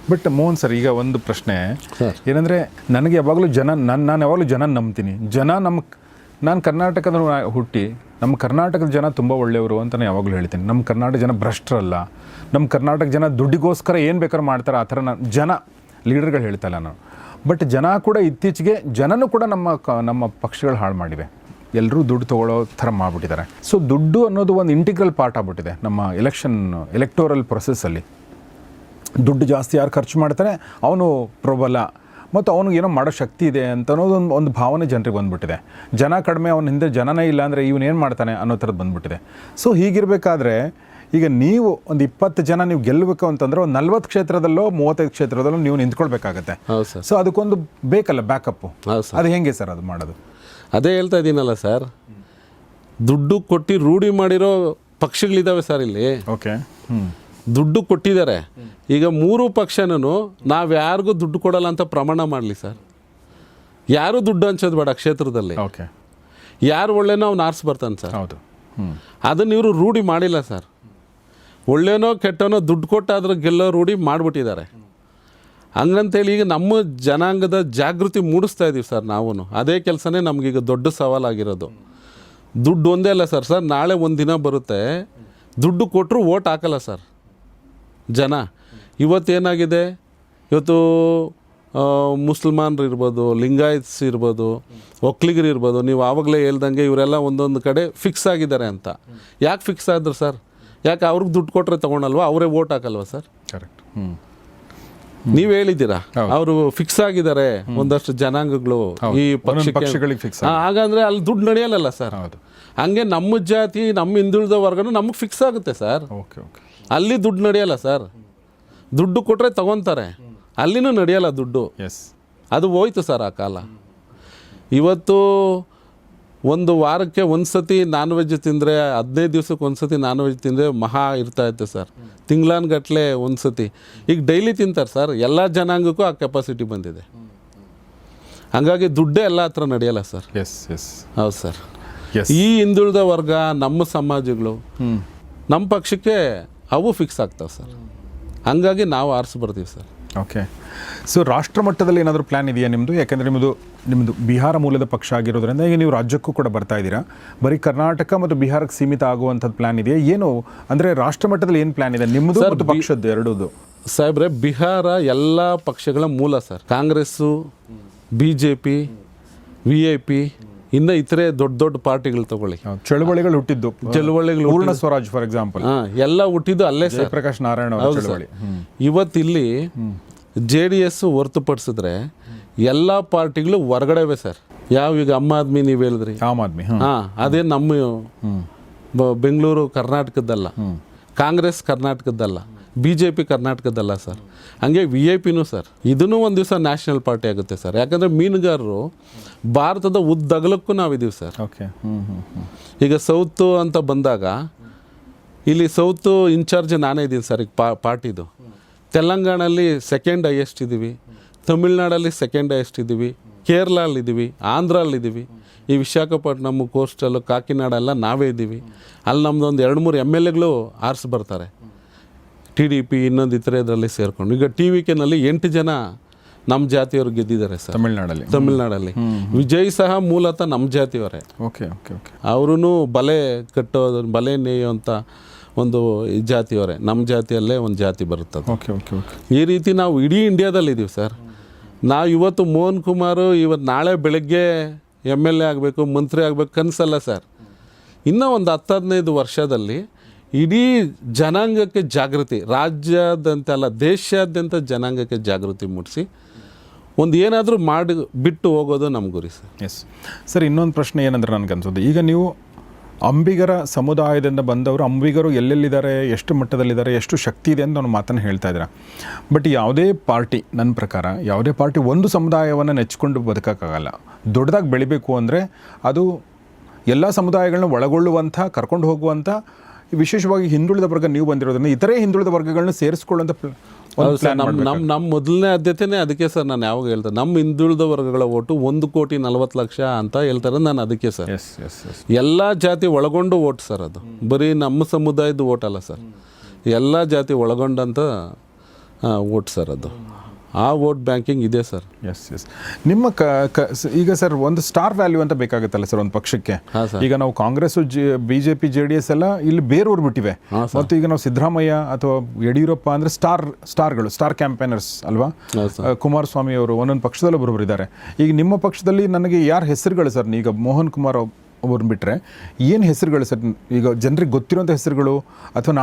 ಬಟ್ ಮೋಹನ್ ಸರ್, ಈಗ ಒಂದು ಪ್ರಶ್ನೆ ಏನಂದರೆ, ನನಗೆ ಯಾವಾಗಲೂ ನಾನು ಯಾವಾಗಲೂ ಜನ ನಂಬ್ತೀನಿ. ನಾನು ಕರ್ನಾಟಕದ ಹುಟ್ಟಿ ನಮ್ಮ ಕರ್ನಾಟಕದ ಜನ ತುಂಬ ಒಳ್ಳೆಯವರು ಅಂತ ನಾನು ಯಾವಾಗಲೂ ಹೇಳ್ತೀನಿ. ನಮ್ಮ ಕರ್ನಾಟಕ ಜನ ಭ್ರಷ್ಟರಲ್ಲ. ನಮ್ಮ ಕರ್ನಾಟಕ ಜನ ದುಡ್ಡಿಗೋಸ್ಕರ ಏನು ಬೇಕಾದ್ರೂ ಮಾಡ್ತಾರೆ, ಆ ಥರ ಜನ ಲೀಡರ್ಗಳು ಹೇಳ್ತಾ ಇಲ್ಲ ನಾನು. ಬಟ್ ಜನ ಕೂಡ ಇತ್ತೀಚೆಗೆ ಜನನೂ ಕೂಡ ನಮ್ಮ ಪಕ್ಷಗಳು ಹಾಳು ಮಾಡಿವೆ. ಎಲ್ಲರೂ ದುಡ್ಡು ತೊಗೊಳ್ಳೋ ಥರ ಮಾಡಿಬಿಟ್ಟಿದ್ದಾರೆ. ಸೊ ದುಡ್ಡು ಅನ್ನೋದು ಒಂದು ಇಂಟಿಗ್ರಲ್ ಪಾರ್ಟ್ ಆಗ್ಬಿಟ್ಟಿದೆ ನಮ್ಮ ಎಲೆಕ್ಟೋರಲ್ ಪ್ರೊಸೆಸ್ಸಲ್ಲಿ. ದುಡ್ಡು ಜಾಸ್ತಿ ಯಾರು ಖರ್ಚು ಮಾಡ್ತಾರೆ ಅವನು ಪ್ರಬಲ, ಮತ್ತು ಅವನಿಗೆ ಏನೋ ಮಾಡೋ ಶಕ್ತಿ ಇದೆ ಅಂತ ಅನ್ನೋದು ಒಂದು ಭಾವನೆ ಜನರಿಗೆ ಬಂದುಬಿಟ್ಟಿದೆ. ಜನ ಕಡಿಮೆ, ಅವನ ಹಿಂದೆ ಜನನೇ ಇಲ್ಲ ಅಂದರೆ ಇವನೇನು ಮಾಡ್ತಾನೆ ಅನ್ನೋ ಥರದ್ದು ಬಂದುಬಿಟ್ಟಿದೆ. ಸೊ ಹೀಗಿರಬೇಕಾದ್ರೆ ಈಗ ನೀವು ಒಂದು 20 ಜನ ನೀವು ಗೆಲ್ಲಬೇಕು ಅಂತಂದರೆ ಒಂದು 40 ಕ್ಷೇತ್ರದಲ್ಲೋ 35 ಕ್ಷೇತ್ರದಲ್ಲೋ ನೀವು ನಿಂತ್ಕೊಳ್ಬೇಕಾಗತ್ತೆ. ಸೊ ಅದಕ್ಕೊಂದು ಬೇಕಲ್ಲ ಬ್ಯಾಕಪ್ಪು. ಅದು ಹೆಂಗೆ ಸರ್ ಅದು ಮಾಡೋದು? ಅದೇ ಹೇಳ್ತಾ ಇದ್ದೀನಲ್ಲ ಸರ್, ದುಡ್ಡು ಕೊಟ್ಟು ರೂಢಿ ಮಾಡಿರೋ ಪಕ್ಷಗಳಿದ್ದಾವೆ ಸರ್ ಇಲ್ಲಿ. ದುಡ್ಡು ಕೊಟ್ಟಿದ್ದಾರೆ. ಈಗ 3 ಪಕ್ಷನೂ ನಾವು ಯಾರಿಗೂ ದುಡ್ಡು ಕೊಡಲ್ಲ ಅಂತ ಪ್ರಮಾಣ ಮಾಡಲಿ ಸರ್. ಯಾರು ದುಡ್ಡು ಹಂಚೋದು ಬೇಡ ಕ್ಷೇತ್ರದಲ್ಲಿ. ಯಾರು ಒಳ್ಳೆನೋ ಅವ್ನು ಆರಿಸಿ ಬರ್ತಾನೆ ಸರ್. ಅದನ್ನು ಇವರು ರೂಢಿ ಮಾಡಿಲ್ಲ ಸರ್. ಒಳ್ಳೆನೋ ಕೆಟ್ಟನೋ ದುಡ್ಡು ಕೊಟ್ಟಾದ್ರೂ ಗೆಲ್ಲೋ ರೂಢಿ ಮಾಡಿಬಿಟ್ಟಿದ್ದಾರೆ. ಹಂಗಂತೇಳಿ ಈಗ ನಮ್ಮ ಜನಾಂಗದ ಜಾಗೃತಿ ಮೂಡಿಸ್ತಾ ಇದ್ದೀವಿ ಸರ್ ನಾವು. ಅದೇ ಕೆಲಸನೇ ನಮಗೀಗ ದೊಡ್ಡ ಸವಾಲಾಗಿರೋದು. ದುಡ್ಡು ಒಂದೇ ಅಲ್ಲ ಸರ್. ನಾಳೆ ಒಂದು ದಿನ ಬರುತ್ತೆ, ದುಡ್ಡು ಕೊಟ್ಟರು ಓಟ್ ಹಾಕಲ್ಲ ಸರ್ ಜನ. ಇವತ್ತೇನಾಗಿದೆ, ಇವತ್ತು ಮುಸಲ್ಮಾನರು ಇರ್ಬೋದು, ಲಿಂಗಾಯತ್ಸ್ ಇರ್ಬೋದು, ಒಕ್ಕಲಿಗರು ಇರ್ಬೋದು, ನೀವು ಆವಾಗಲೇ ಹೇಳ್ದಂಗೆ ಇವರೆಲ್ಲ ಒಂದೊಂದು ಕಡೆ ಫಿಕ್ಸ್ ಆಗಿದ್ದಾರೆ ಅಂತ. ಯಾಕೆ ಫಿಕ್ಸ್ ಆದ್ರು ಸರ್? ಯಾಕೆ ಅವ್ರಿಗೆ ದುಡ್ಡು ಕೊಟ್ಟರೆ ತೊಗೊಳಲ್ವಾ? ಅವರೇ ಓಟ್ ಹಾಕಲ್ವ ಸರ್? ಕರೆಕ್ಟ್. ನೀವು ಹೇಳಿದ್ದೀರಾ ಅವರು ಫಿಕ್ಸ್ ಆಗಿದ್ದಾರೆ ಒಂದಷ್ಟು ಜನಾಂಗಗಳು ಈ ಪಕ್ಷಗಳಿಗೆ. ಹಾಗಂದ್ರೆ ಅಲ್ಲಿ ದುಡ್ಡು ನಡೆಯಲ್ಲ ಸರ್. ಹಂಗೆ ನಮ್ಮ ಜಾತಿ, ನಮ್ಮ ಹಿಂದುಳಿದ ವರ್ಗನೂ ನಮಗೆ ಫಿಕ್ಸ್ ಆಗುತ್ತೆ ಸರ್. ಅಲ್ಲಿ ದುಡ್ಡು ನಡೆಯಲ್ಲ ಸರ್. ದುಡ್ಡು ಕೊಟ್ಟರೆ ತಗೊತಾರೆ, ಅಲ್ಲಿನೂ ನಡೆಯಲ್ಲ ದುಡ್ಡು. ಅದು ಹೋಯ್ತು ಸರ್ ಆ ಕಾಲ. ಇವತ್ತು ಒಂದು ವಾರಕ್ಕೆ ಒಂದು ಸತಿ ನಾನ್ ವೆಜ್ ತಿಂದರೆ 15 ದಿವ್ಸಕ್ಕೆ ಒಂದು ಸತಿ ನಾನ್ ವೆಜ್ ತಿಂದರೆ ಮಹಾ ಇರ್ತಾಯಿತ್ತು ಸರ್. ತಿಂಗಳಾನ್ಗಟ್ಲೆ ಒಂದು ಸತಿ. ಈಗ ಡೈಲಿ ತಿಂತಾರೆ ಸರ್. ಎಲ್ಲ ಜನಾಂಗಕ್ಕೂ ಆ ಕೆಪಾಸಿಟಿ ಬಂದಿದೆ. ಹಂಗಾಗಿ ದುಡ್ಡೇ ಎಲ್ಲ ಹತ್ರ ನಡೆಯಲ್ಲ ಸರ್. ಹೌದು ಸರ್. ಈ ಹಿಂದುಳಿದ ವರ್ಗ ನಮ್ಮ ಸಮಾಜಗಳು ನಮ್ಮ ಪಕ್ಷಕ್ಕೆ ಅವು ಫಿಕ್ಸ್ ಆಗ್ತಾವೆ ಸರ್. ಹಂಗಾಗಿ ನಾವು ಆರಿಸಿ ಬರ್ತೀವಿ ಸರ್. ಓಕೆ. ಸೊ ರಾಷ್ಟ್ರ ಮಟ್ಟದಲ್ಲಿ ಏನಾದರೂ ಪ್ಲ್ಯಾನ್ ಇದೆಯಾ ನಿಮ್ಮದು? ಯಾಕೆಂದರೆ ನಿಮ್ಮದು ಬಿಹಾರ ಮೂಲದ ಪಕ್ಷ ಆಗಿರೋದ್ರಿಂದ ಈಗ ನೀವು ರಾಜ್ಯಕ್ಕೂ ಕೂಡ ಬರ್ತಾ ಇದ್ದೀರಾ. ಬರೀ ಕರ್ನಾಟಕ ಮತ್ತು ಬಿಹಾರಕ್ಕೆ ಸೀಮಿತ ಆಗುವಂಥದ್ದು ಪ್ಲ್ಯಾನ್ ಇದೆಯಾ ಏನು? ಅಂದರೆ ರಾಷ್ಟ್ರ ಮಟ್ಟದಲ್ಲಿ ಏನು ಪ್ಲ್ಯಾನ್ ಇದೆ ನಿಮ್ಮದು ಮತ್ತು ಪಕ್ಷದ್ದು ಎರಡೂ? ಸಾಹೇಬ್ರೆ, ಬಿಹಾರ ಎಲ್ಲ ಪಕ್ಷಗಳ ಮೂಲ ಸರ್. ಕಾಂಗ್ರೆಸ್ಸು, BJP, VIP, ಇನ್ನು ಇತರೆ ದೊಡ್ಡ ದೊಡ್ಡ ಪಾರ್ಟಿಗಳು ತಗೊಳ್ಳಿ. ಚಳುವಳಿಗಳು ಹುಟ್ಟಿದ್ದು, ಪೂರ್ಣ ಸ್ವರಾಜ್ ಫಾರ್ ಎಕ್ಸಾಂಪಲ್, ಎಲ್ಲ ಹುಟ್ಟಿದ್ದು ಅಲ್ಲೇ ಸರ್. ಪ್ರಕಾಶ್ ನಾರಾಯಣ ಚಳುವಳಿ. ಇವತ್ತಿಲ್ಲಿ JDS ಹೊರತುಪಡಿಸಿದ್ರೆ ಎಲ್ಲ ಪಾರ್ಟಿಗಳು ಹೊರಗಡೆವೆ ಸರ್. ಈಗ ಆಮ್ ಆದ್ಮಿ ನೀವು ಹೇಳಿದ್ರಿ, ಆಮ್ ಆದ್ಮಿ, ಅದೇ ನಮ್ಮ ಬೆಂಗಳೂರು ಕರ್ನಾಟಕದ್ದಲ್ಲ, ಕಾಂಗ್ರೆಸ್ ಕರ್ನಾಟಕದ್ದಲ್ಲ, BJP ಕರ್ನಾಟಕದ್ದಲ್ಲ ಸರ್. ಹಂಗೆ VIP ಸರ್. ಇದೂ ಒಂದು ದಿವಸ ನ್ಯಾಷನಲ್ ಪಾರ್ಟಿ ಆಗುತ್ತೆ ಸರ್. ಯಾಕಂದರೆ ಮೀನುಗಾರರು ಭಾರತದ ಉದ್ದಗಲಕ್ಕೂ ನಾವಿದ್ದೀವಿ ಸರ್. ಓಕೆ. ಈಗ ಸೌತು ಅಂತ ಬಂದಾಗ ಇಲ್ಲಿ ಸೌತು ಇನ್ಚಾರ್ಜ್ ನಾನೇ ಇದ್ದೀನಿ ಸರ್. ಈಗ ಪಾರ್ಟಿದು ತೆಲಂಗಾಣಲ್ಲಿ ಸೆಕೆಂಡ್ ಹೈಯೆಸ್ಟ್ ಇದ್ದೀವಿ, ತಮಿಳ್ನಾಡಲ್ಲಿ ಸೆಕೆಂಡ್ ಹೈಯೆಸ್ಟ್ ಇದ್ದೀವಿ, ಕೇರಳಲ್ಲಿದ್ದೀವಿ, ಆಂಧ್ರಲ್ಲಿದ್ದೀವಿ, ಈ ವಿಶಾಖಪಟ್ಟಣಮ್, ಕೋಸ್ಟಲ್ಲು, ಕಾಕಿನಾಡ ಎಲ್ಲ ನಾವೇ ಇದ್ದೀವಿ. ಅಲ್ಲಿ ನಮ್ಮದೊಂದು 2-3 MLAಗಳು ಆರಿಸಿ ಬರ್ತಾರೆ. TDP ಇನ್ನೊಂದು ಇತರೆ ಇದರಲ್ಲಿ ಸೇರಿಕೊಂಡು. ಈಗ TVKನಲ್ಲಿ 8 ಜನ ನಮ್ಮ ಜಾತಿಯವರು ಗೆದ್ದಿದ್ದಾರೆ ಸರ್ ತಮಿಳ್ನಾಡಲ್ಲಿ. ವಿಜಯ್ ಸಹ ಮೂಲತಃ ನಮ್ಮ ಜಾತಿಯವರೇ. Okay okay okay. ಅವರೂ ಬಲೆ ನೇಯುವಂಥ ಒಂದು ಜಾತಿಯವರೇ. ನಮ್ಮ ಜಾತಿಯಲ್ಲೇ ಒಂದು ಜಾತಿ ಬರುತ್ತದೆ. Okay okay okay. ಈ ರೀತಿ ನಾವು ಇಡೀ ಇಂಡಿಯಾದಲ್ಲಿದ್ದೀವಿ ಸರ್. ನಾವು ಇವತ್ತು ಮೋಹನ್ ಕುಮಾರ್ ಇವತ್ತು ನಾಳೆ ಬೆಳಗ್ಗೆ MLA ಆಗಬೇಕು, ಮಂತ್ರಿ ಆಗಬೇಕು ಕನಸಲ್ಲ ಸರ್. ಇನ್ನೂ ಒಂದು 10-15 ವರ್ಷದಲ್ಲಿ ಇಡೀ ಜನಾಂಗಕ್ಕೆ ಜಾಗೃತಿ, ರಾಜ್ಯಾದ್ಯಂತ ಅಲ್ಲ ದೇಶಾದ್ಯಂತ ಜನಾಂಗಕ್ಕೆ ಜಾಗೃತಿ ಮೂಡಿಸಿ ಒಂದು ಏನಾದರೂ ಮಾಡಿ ಬಿಟ್ಟು ಹೋಗೋದು ನಮ್ಮ ಗುರಿ ಸರ್. Yes sir. ಇನ್ನೊಂದು ಪ್ರಶ್ನೆ ಏನಂದ್ರೆ ನನಗನ್ಸೋದು, ಈಗ ನೀವು ಅಂಬಿಗರ ಸಮುದಾಯದಿಂದ ಬಂದವರು, ಅಂಬಿಗರು ಎಲ್ಲೆಲ್ಲಿದ್ದಾರೆ, ಎಷ್ಟು ಮಟ್ಟದಲ್ಲಿದ್ದಾರೆ, ಎಷ್ಟು ಶಕ್ತಿ ಇದೆ ಅಂತ ನಾನು ಮಾತನ್ನು ಹೇಳ್ತಾ ಇದ್ದೀರಾ. ಬಟ್ ಯಾವುದೇ ಪಾರ್ಟಿ, ನನ್ನ ಪ್ರಕಾರ ಯಾವುದೇ ಪಾರ್ಟಿ ಒಂದು ಸಮುದಾಯವನ್ನು ನೆಚ್ಕೊಂಡು ಬದುಕೋಕ್ಕಾಗಲ್ಲ. ದೊಡ್ಡದಾಗಿ ಬೆಳಿಬೇಕು ಅಂದರೆ ಅದು ಎಲ್ಲ ಸಮುದಾಯಗಳನ್ನ ಒಳಗೊಳ್ಳುವಂಥ, ಕರ್ಕೊಂಡು ಹೋಗುವಂಥ, ವಿಶೇಷವಾಗಿ ಹಿಂದುಳಿದ ವರ್ಗ ನೀವು ಬಂದಿರೋದ್ರಿಂದ ಇತರೆ ಹಿಂದುಳಿದ ವರ್ಗಗಳನ್ನ ಸೇರಿಸ್ಕೊಳ್ಳುವಂಥ ನಮ್ಮ ಮೊದಲನೇ ಆದ್ಯತೆನೇ ಅದಕ್ಕೆ ಸರ್. ನಾನು ಯಾವಾಗ ಹೇಳ್ತೇನೆ, ನಮ್ಮ ಹಿಂದುಳಿದ ವರ್ಗಗಳ ಓಟು 1,40,00,000 ಅಂತ ಹೇಳ್ತಾರೆ. ನಾನು ಅದಕ್ಕೆ ಸರ್, ಎಲ್ಲ ಜಾತಿ ಒಳಗೊಂಡು ಓಟ್ ಸರ್. ಅದು ಬರೀ ನಮ್ಮ ಸಮುದಾಯದ ಓಟ್ ಅಲ್ಲ ಸರ್, ಎಲ್ಲ ಜಾತಿ ಒಳಗೊಂಡಂಥ ಓಟ್ ಸರ್. ಅದು ಆ ವೋಟ್ ಬ್ಯಾಂಕಿಂಗ್ ಇದೆ ಸರ್. ಎಸ್. ನಿಮ್ಮ ಈಗ ಸರ್ ಒಂದು ಸ್ಟಾರ್ ವ್ಯಾಲ್ಯೂ ಅಂತ ಬೇಕಾಗುತ್ತಲ್ಲ ಸರ್ ಒಂದು ಪಕ್ಷಕ್ಕೆ. ಈಗ ನಾವು ಕಾಂಗ್ರೆಸ್, BJP, JDS ಎಲ್ಲ ಇಲ್ಲಿ ಬೇರೂರು ಬಿಟ್ಟಿವೆ. ಮತ್ತು ಈಗ ನಾವು ಸಿದ್ದರಾಮಯ್ಯ ಅಥವಾ ಯಡಿಯೂರಪ್ಪ ಅಂದರೆ ಸ್ಟಾರ್ಗಳು, ಸ್ಟಾರ್ ಕ್ಯಾಂಪೇನರ್ಸ್ ಅಲ್ವಾ? ಕುಮಾರಸ್ವಾಮಿ ಅವರು ಒಂದೊಂದು ಪಕ್ಷದಲ್ಲೂ ಬರೋರಿದ್ದಾರೆ. ಈಗ ನಿಮ್ಮ ಪಕ್ಷದಲ್ಲಿ ನನಗೆ ಯಾರ ಹೆಸರುಗಳು ಸರ್? ಈಗ ಮೋಹನ್ ಕುಮಾರ್ ಅವ್ರನ್ನ ಬಿಟ್ಟರೆ ಏನು ಹೆಸರುಗಳು ಸರ್ ಈಗ ಜನರಿಗೆ ಗೊತ್ತಿರೋಂಥ ಹೆಸರುಗಳು? ಅಥವಾ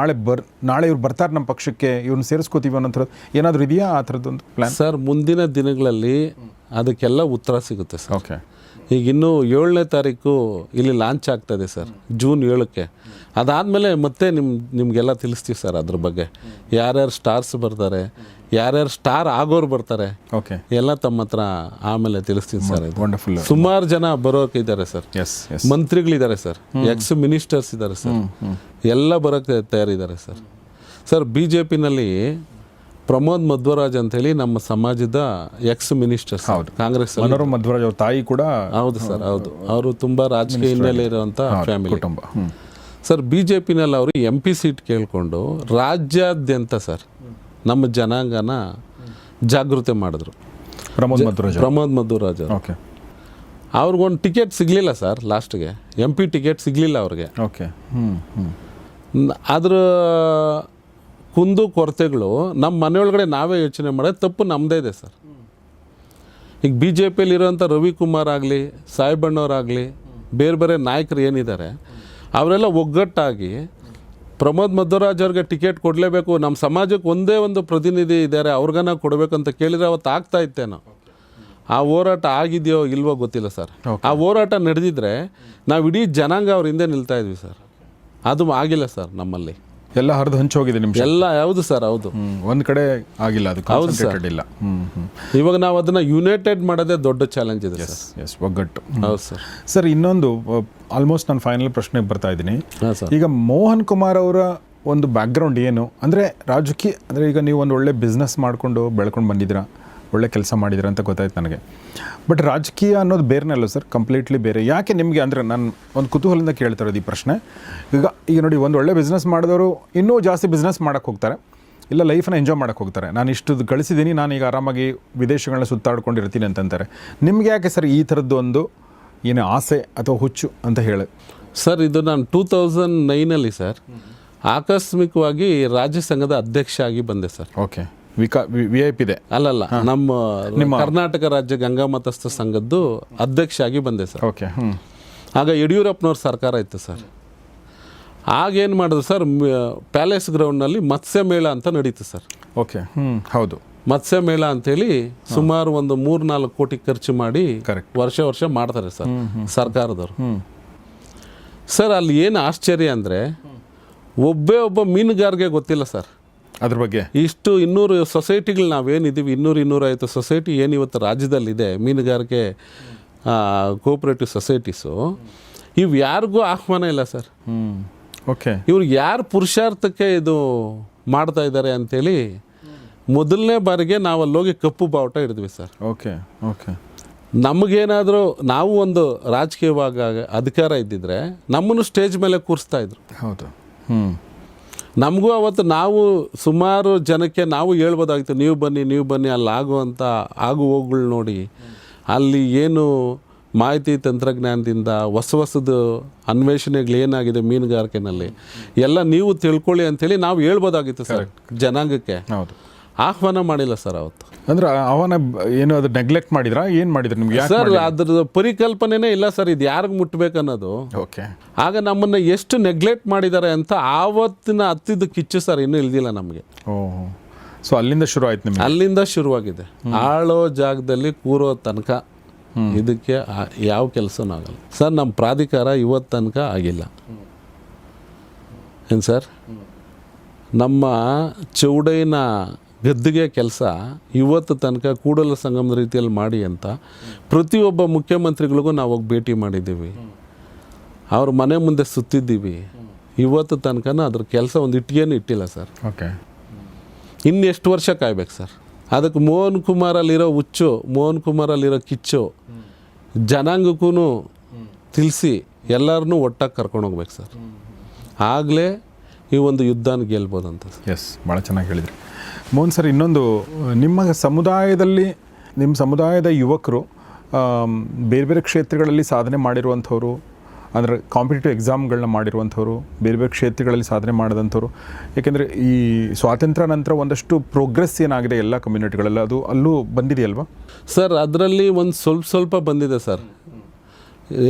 ನಾಳೆ ಇವ್ರು ಬರ್ತಾರೆ ನಮ್ಮ ಪಕ್ಷಕ್ಕೆ, ಇವ್ರನ್ನ ಸೇರಿಸ್ಕೋತೀವಿ ಅನ್ನೋಂಥದ್ದು ಏನಾದರೂ ಇದೆಯಾ ಆ ಥರದ್ದೊಂದು ಪ್ಲ್ಯಾನ್? ಸರ್, ಮುಂದಿನ ದಿನಗಳಲ್ಲಿ ಅದಕ್ಕೆಲ್ಲ ಉತ್ತರ ಸಿಗುತ್ತೆ ಸರ್. ಓಕೆ. ಈಗ ಇನ್ನೂ 7ನೇ ತಾರೀಕು ಇಲ್ಲಿ ಲಾಂಚ್ ಆಗ್ತಾಯಿದೆ ಸರ್, ಜೂನ್ 7ಕ್ಕೆ. ಅದಾದಮೇಲೆ ಮತ್ತೆ ನಿಮಗೆಲ್ಲ ತಿಳಿಸ್ತೀವಿ ಸರ್ ಅದ್ರ ಬಗ್ಗೆ. ಯಾರ್ಯಾರು ಸ್ಟಾರ್ಸ್ ಬರ್ತಾರೆ, ಯಾರ್ಯಾರು ಸ್ಟಾರ್ ಆಗೋರು ಬರ್ತಾರೆ, ಓಕೆ, ಎಲ್ಲ ತಮ್ಮ ಹತ್ರ ಆಮೇಲೆ ತಿಳಿಸ್ತೀನಿ ಸರ್. ವಂಡರ್ಫುಲ್. ಸುಮಾರು ಜನ ಬರೋಕೆ ಇದ್ದಾರೆ ಸರ್. ಮಂತ್ರಿಗಳಿದ್ದಾರೆ ಸರ್, ಎಕ್ಸ್ ಮಿನಿಸ್ಟರ್ಸ್ ಇದ್ದಾರೆ ಸರ್, ಎಲ್ಲ ಬರೋಕ್ಕೆ ತಯಾರಿದ್ದಾರೆ ಸರ್. ಸರ್, BJPನಲ್ಲಿ ಪ್ರಮೋದ್ ಮಧ್ವರಾಜ್ ಅಂತೇಳಿ ನಮ್ಮ ಸಮಾಜದ ಎಕ್ಸ್ ಮಿನಿಸ್ಟರ್ಸ್, ಕಾಂಗ್ರೆಸ್ ಮಧ್ವರಾಜ್ ಅವ್ರ ತಾಯಿ ಕೂಡ. ಹೌದು ಸರ್, ಹೌದು. ಅವರು ತುಂಬ ರಾಜಕೀಯ ಹಿನ್ನೆಲೆ ಇರುವಂಥ ಫ್ಯಾಮಿಲಿ ಕುಟುಂಬ ಸರ್. BJPನಲ್ಲಿ ಅವರು MP ಸೀಟ್ ಕೇಳಿಕೊಂಡು ರಾಜ್ಯಾದ್ಯಂತ ಸರ್ ನಮ್ಮ ಜನಾಂಗನ ಜಾಗೃತಿ ಮಾಡಿದ್ರು. ಪ್ರಮೋದ್ ಮಧ್ವರಾಜ್ ಓಕೆ. ಅವ್ರಿಗೊಂದು ಟಿಕೆಟ್ ಸಿಗಲಿಲ್ಲ ಸರ್, ಲಾಸ್ಟ್ಗೆ MP ಟಿಕೆಟ್ ಸಿಗಲಿಲ್ಲ ಅವ್ರಿಗೆ. ಓಕೆ. ಅದ್ರ ಕುಂದು ಕೊರತೆಗಳು ನಮ್ಮ ಮನೆಯೊಳಗಡೆ ನಾವೇ ಯೋಚನೆ ಮಾಡೋದು ತಪ್ಪು ನಮ್ಮದೇ ಇದೆ ಸರ್. ಈಗ BJPಯಲ್ಲಿರೋಂಥ ರವಿಕುಮಾರ್ ಆಗಲಿ, ಸಾಹೇಬಣ್ಣವರಾಗಲಿ, ಬೇರೆ ಬೇರೆ ನಾಯಕರು ಏನಿದ್ದಾರೆ ಅವರೆಲ್ಲ ಒಗ್ಗಟ್ಟಾಗಿ ಪ್ರಮೋದ್ ಮಧ್ವರಾಜ್ ಅವ್ರಿಗೆ ಟಿಕೆಟ್ ಕೊಡಲೇಬೇಕು, ನಮ್ಮ ಸಮಾಜಕ್ಕೆ ಒಂದೇ ಒಂದು ಪ್ರತಿನಿಧಿ ಇದ್ದಾರೆ ಅವ್ರಿಗನ ಕೊಡಬೇಕಂತ ಕೇಳಿದರೆ ಅವತ್ತು ಆಗ್ತಾ ಇತ್ತೇನೋ. ಆ ಹೋರಾಟ ಆಗಿದೆಯೋ ಇಲ್ವೋ ಗೊತ್ತಿಲ್ಲ ಸರ್. ಆ ಹೋರಾಟ ನಡೆದಿದ್ರೆ ನಾವು ಇಡೀ ಜನಾಂಗ ಅವ್ರ ಹಿಂದೆ ನಿಲ್ತಾ ಇದ್ವಿ ಸರ್. ಅದು ಆಗಿಲ್ಲ ಸರ್ ನಮ್ಮಲ್ಲಿ. ಎಲ್ಲ ಹರಿದು ಹಂಚೋಗಿದೆ ನಿಮ್ಮ ಎಲ್ಲ ಹೌದು ಸರ್, ಹೌದು. ಒಂದು ಕಡೆ ಆಗಿಲ್ಲ, ಅದು ಕಾನ್ಸಂಟ್ರೇಟೆಡ್ ಇಲ್ಲ. ಇವಾಗ ನಾವು ಅದನ್ನ ಯುನೈಟೆಡ್ ಮಾಡೋದೇ ದೊಡ್ಡ ಚಾಲೆಂಜ್ ಇದೆ ಸರ್. ಎಸ್, ಒಗ್ಗಟ್ಟು. ಹೌದು ಸರ್. ಸರ್, ಇನ್ನೊಂದು ಆಲ್ಮೋಸ್ಟ್ ನಾನು ಫೈನಲ್ ಪ್ರಶ್ನೆಗೆ ಬರ್ತಾ ಇದ್ದೀನಿ. ಹಾಂ ಸರ್. ಈಗ ಮೋಹನ್ ಕುಮಾರ್ ಅವರ ಒಂದು ಬ್ಯಾಕ್ಗ್ರೌಂಡ್ ಏನು ಅಂದರೆ ರಾಜಕೀಯ, ಅಂದರೆ ಈಗ ನೀವು ಒಂದು ಒಳ್ಳೆ ಬಿಸ್ನೆಸ್ ಮಾಡಿಕೊಂಡು ಬೆಳ್ಕೊಂಡು ಬಂದಿದ್ದೀರಾ, ಒಳ್ಳೆ ಕೆಲಸ ಮಾಡಿದ್ದೀರಾ ಅಂತ ಗೊತ್ತಾಯ್ತು ನನಗೆ. ಬಟ್ ರಾಜಕೀಯ ಅನ್ನೋದು ಬೇರೆನೇ ಅಲ್ಲ ಸರ್, ಕಂಪ್ಲೀಟ್ಲಿ ಬೇರೆ. ಯಾಕೆ ನಿಮಗೆ ಅಂದರೆ ನಾನು ಒಂದು ಕುತೂಹಲದಿಂದ ಕೇಳ್ತಾ ಇರೋದು ಈ ಪ್ರಶ್ನೆ. ಈಗ ನೋಡಿ, ಒಂದು ಒಳ್ಳೆ ಬಿಸ್ನೆಸ್ ಮಾಡಿದವರು ಇನ್ನೂ ಜಾಸ್ತಿ ಬಿಸ್ನೆಸ್ ಮಾಡೋಕ್ಕೆ ಹೋಗ್ತಾರೆ, ಇಲ್ಲ ಲೈಫನ್ನ ಎಂಜಾಯ್ ಮಾಡೋಕ್ಕೆ ಹೋಗ್ತಾರೆ. ನಾನು ಇಷ್ಟು ಗಳಿಸಿದ್ದೀನಿ, ನಾನು ಈಗ ಆರಾಮಾಗಿ ವಿದೇಶಗಳನ್ನ ಸುತ್ತಾಡ್ಕೊಂಡಿರ್ತೀನಿ ಅಂತಂತಾರೆ. ನಿಮ್ಗೆ ಯಾಕೆ ಸರ್ ಈ ಥರದ್ದು ಒಂದು ಏನು ಆಸೆ ಅಥವಾ ಹುಚ್ಚು ಅಂತ ಹೇಳಿ? ಸರ್, ಇದು ನಾನು 2009 ಸರ್ ಆಕಸ್ಮಿಕವಾಗಿ ರಾಜ್ಯ ಸಂಘದ ಅಧ್ಯಕ್ಷ ಆಗಿ ಬಂದೆ ಸರ್. ಓಕೆ, VIP ಇದೆ? ಅಲ್ಲಲ್ಲ, ನಮ್ಮ ಕರ್ನಾಟಕ ರಾಜ್ಯ ಗಂಗಾ ಮತಸ್ಥ ಸಂಘದ್ದು ಅಧ್ಯಕ್ಷ ಆಗಿ ಬಂದೆ ಸರ್. ಓಕೆ. ಆಗ ಯಡಿಯೂರಪ್ಪನವ್ರ ಸರ್ಕಾರ ಇತ್ತು ಸರ್. ಆಗೇನು ಮಾಡಿದ್ರು ಸರ್, ಪ್ಯಾಲೇಸ್ ಗ್ರೌಂಡ್ನಲ್ಲಿ ಮತ್ಸ್ಯ ಮೇಳ ಅಂತ ನಡೀತು ಸರ್. ಓಕೆ. ಹೌದು, ಮತ್ಸ್ಯ ಮೇಳ ಅಂತೇಳಿ ಸುಮಾರು ಒಂದು 3-4 ಕೋಟಿ ಖರ್ಚು ಮಾಡಿ ಕರೆಕ್ಟ್ ವರ್ಷ ಮಾಡ್ತಾರೆ ಸರ್ ಸರ್ಕಾರದವರು. ಸರ್, ಅಲ್ಲಿ ಏನು ಆಶ್ಚರ್ಯ ಅಂದರೆ ಒಬ್ಬ ಮೀನುಗಾರಿಗೆ ಗೊತ್ತಿಲ್ಲ ಸರ್ ಅದ್ರ ಬಗ್ಗೆ. ಇಷ್ಟು 200 ಸೊಸೈಟಿಗಳು ನಾವೇನಿದ್ದೀವಿ, 200-250 ಸೊಸೈಟಿ ಏನು ಇವತ್ತು ರಾಜ್ಯದಲ್ಲಿದೆ ಮೀನುಗಾರಿಕೆ ಕೋಆಪರೇಟಿವ್ ಸೊಸೈಟೀಸು, ಇವು ಯಾರಿಗೂ ಆಹ್ವಾನ ಇಲ್ಲ ಸರ್. ಓಕೆ. ಇವ್ರಿಗೆ ಯಾರು ಪುರುಷಾರ್ಥಕ್ಕೆ ಇದು ಮಾಡ್ತಾ ಇದ್ದಾರೆ ಅಂಥೇಳಿ ಮೊದಲನೇ ಬಾರಿಗೆ ನಾವು ಅಲ್ಲೋಗಿ ಕಪ್ಪು ಬಾವುಟ ಹಿಡಿದ್ವಿ ಸರ್. ಓಕೆ. ಓಕೆ. ನಮಗೇನಾದರೂ ನಾವು ಒಂದು ರಾಜಕೀಯವಾಗ ಅಧಿಕಾರ ಇದ್ದಿದ್ರೆ ನಮ್ಮನ್ನು ಸ್ಟೇಜ್ ಮೇಲೆ ಕೂರಿಸ್ತಾ ಇದ್ರು. ಹೌದು. ನಮಗೂ ಅವತ್ತು ನಾವು ಸುಮಾರು ಜನಕ್ಕೆ ನಾವು ಹೇಳ್ಬೋದಾಗಿತ್ತು, ನೀವು ಬನ್ನಿ ಅಲ್ಲಿ ಆಗುವಂಥ ಆಗು ಹೋಗುಗಳು ನೋಡಿ, ಅಲ್ಲಿ ಏನು ಮಾಹಿತಿ ತಂತ್ರಜ್ಞಾನದಿಂದ ಹೊಸದು ಅನ್ವೇಷಣೆಗಳು ಏನಾಗಿದೆ ಮೀನುಗಾರಿಕೆನಲ್ಲಿ ಎಲ್ಲ ನೀವು ತಿಳ್ಕೊಳ್ಳಿ ಅಂಥೇಳಿ ನಾವು ಹೇಳ್ಬೋದಾಗಿತ್ತು ಸರ್ ಜನಾಂಗಕ್ಕೆ. ಹೌದು. ಆಹ್ವಾನ ಮಾಡಿಲ್ಲ ಸರ್ ಅವತ್ತು. ಅಂದ್ರೆ ಅವನ ಏನು ಅದು ನೆಗ್ಲೆಕ್ಟ್ ಮಾಡಿದ್ರಾ, ಏನು ಮಾಡಿದ್ರು ನಿಮ್ಗೆ ಸರ್? ಅದ್ರ ಪರಿಕಲ್ಪನೆನೇ ಇಲ್ಲ ಸರ್, ಇದು ಯಾರಿಗೆ ಮುಟ್ಟಬೇಕನ್ನೋದು. ಓಕೆ. ಆಗ ನಮ್ಮನ್ನು ಎಷ್ಟು ನೆಗ್ಲೆಕ್ಟ್ ಮಾಡಿದ್ದಾರೆ ಅಂತ ಆವತ್ತಿನ ಹತ್ತಿದ್ದು ಕಿಚ್ಚು ಸರ್ ಇನ್ನೂ ಇಲ್ದಿಲ್ಲ ನಮಗೆ. ಓಹ್, ಸೊ ಅಲ್ಲಿಂದ ಶುರು ಆಯ್ತು ನಿಮಗೆ? ಅಲ್ಲಿಂದ ಶುರುವಾಗಿದೆ. ಆಳೋ ಜಾಗದಲ್ಲಿ ಕೂರೋ ತನಕ ಇದಕ್ಕೆ ಯಾವ ಕೆಲಸನೂ ಆಗಲ್ಲ ಸರ್. ನಮ್ಮ ಪ್ರಾಧಿಕಾರ ಇವತ್ತು ತನಕ ಆಗಿಲ್ಲ ಏನು ಸರ್. ನಮ್ಮ ಚೌಡೈನ ಗದ್ದಿಗೆ ಕೆಲಸ ಇವತ್ತು ತನಕ ಕೂಡಲ ಸಂಗಮದ ರೀತಿಯಲ್ಲಿ ಮಾಡಿ ಅಂತ ಪ್ರತಿಯೊಬ್ಬ ಮುಖ್ಯಮಂತ್ರಿಗಳಿಗೂ ನಾವು ಹೋಗಿ ಭೇಟಿ ಮಾಡಿದ್ದೀವಿ, ಅವ್ರ ಮನೆ ಮುಂದೆ ಸುತ್ತಿದ್ದೀವಿ. ಇವತ್ತು ತನಕ ಅದ್ರ ಕೆಲಸ ಒಂದು ಇಟ್ಟಿಗೆನೂ ಇಟ್ಟಿಲ್ಲ ಸರ್. ಓಕೆ. ಇನ್ನೆಷ್ಟು ವರ್ಷ ಕಾಯ್ಬೇಕು ಸರ್? ಅದಕ್ಕೆ ಮೋಹನ್ ಕುಮಾರಲ್ಲಿರೋ ಹುಚ್ಚು, ಮೋಹನ್ ಕುಮಾರಲ್ಲಿರೋ ಕಿಚ್ಚು ಜನಾಂಗಕ್ಕೂ ತಿಳಿಸಿ ಎಲ್ಲರನ್ನೂ ಒಟ್ಟಾಗಿ ಕರ್ಕೊಂಡು ಹೋಗ್ಬೇಕು ಸರ್. ಆಗಲೇ ಈ ಒಂದು ಯುದ್ಧನ ಗೆಲ್ಬೋದಂತ. ಎಸ್, ಭಾಳ ಚೆನ್ನಾಗಿ ಹೇಳಿದ್ರಿ ಮೋಹನ್ ಸರ್. ಇನ್ನೊಂದು, ನಿಮ್ಮ ಸಮುದಾಯದ ಯುವಕರು ಬೇರೆ ಬೇರೆ ಕ್ಷೇತ್ರಗಳಲ್ಲಿ ಸಾಧನೆ ಮಾಡಿರುವಂಥವ್ರು, ಅಂದರೆ ಕಾಂಪಿಟೇಟಿವ್ ಎಕ್ಸಾಮ್ಗಳನ್ನ ಮಾಡಿರುವಂಥವ್ರು, ಬೇರೆ ಬೇರೆ ಕ್ಷೇತ್ರಗಳಲ್ಲಿ ಸಾಧನೆ ಮಾಡಿದಂಥವ್ರು. ಏಕೆಂದರೆ ಈ ಸ್ವಾತಂತ್ರ್ಯ ನಂತರ ಒಂದಷ್ಟು ಪ್ರೋಗ್ರೆಸ್ ಏನಾಗಿದೆ ಎಲ್ಲ ಕಮ್ಯುನಿಟಿಗಳೆಲ್ಲ, ಅದು ಅಲ್ಲೂ ಬಂದಿದೆಯಲ್ವಾ ಸರ್? ಅದರಲ್ಲಿ ಒಂದು ಸ್ವಲ್ಪ ಬಂದಿದೆ ಸರ್.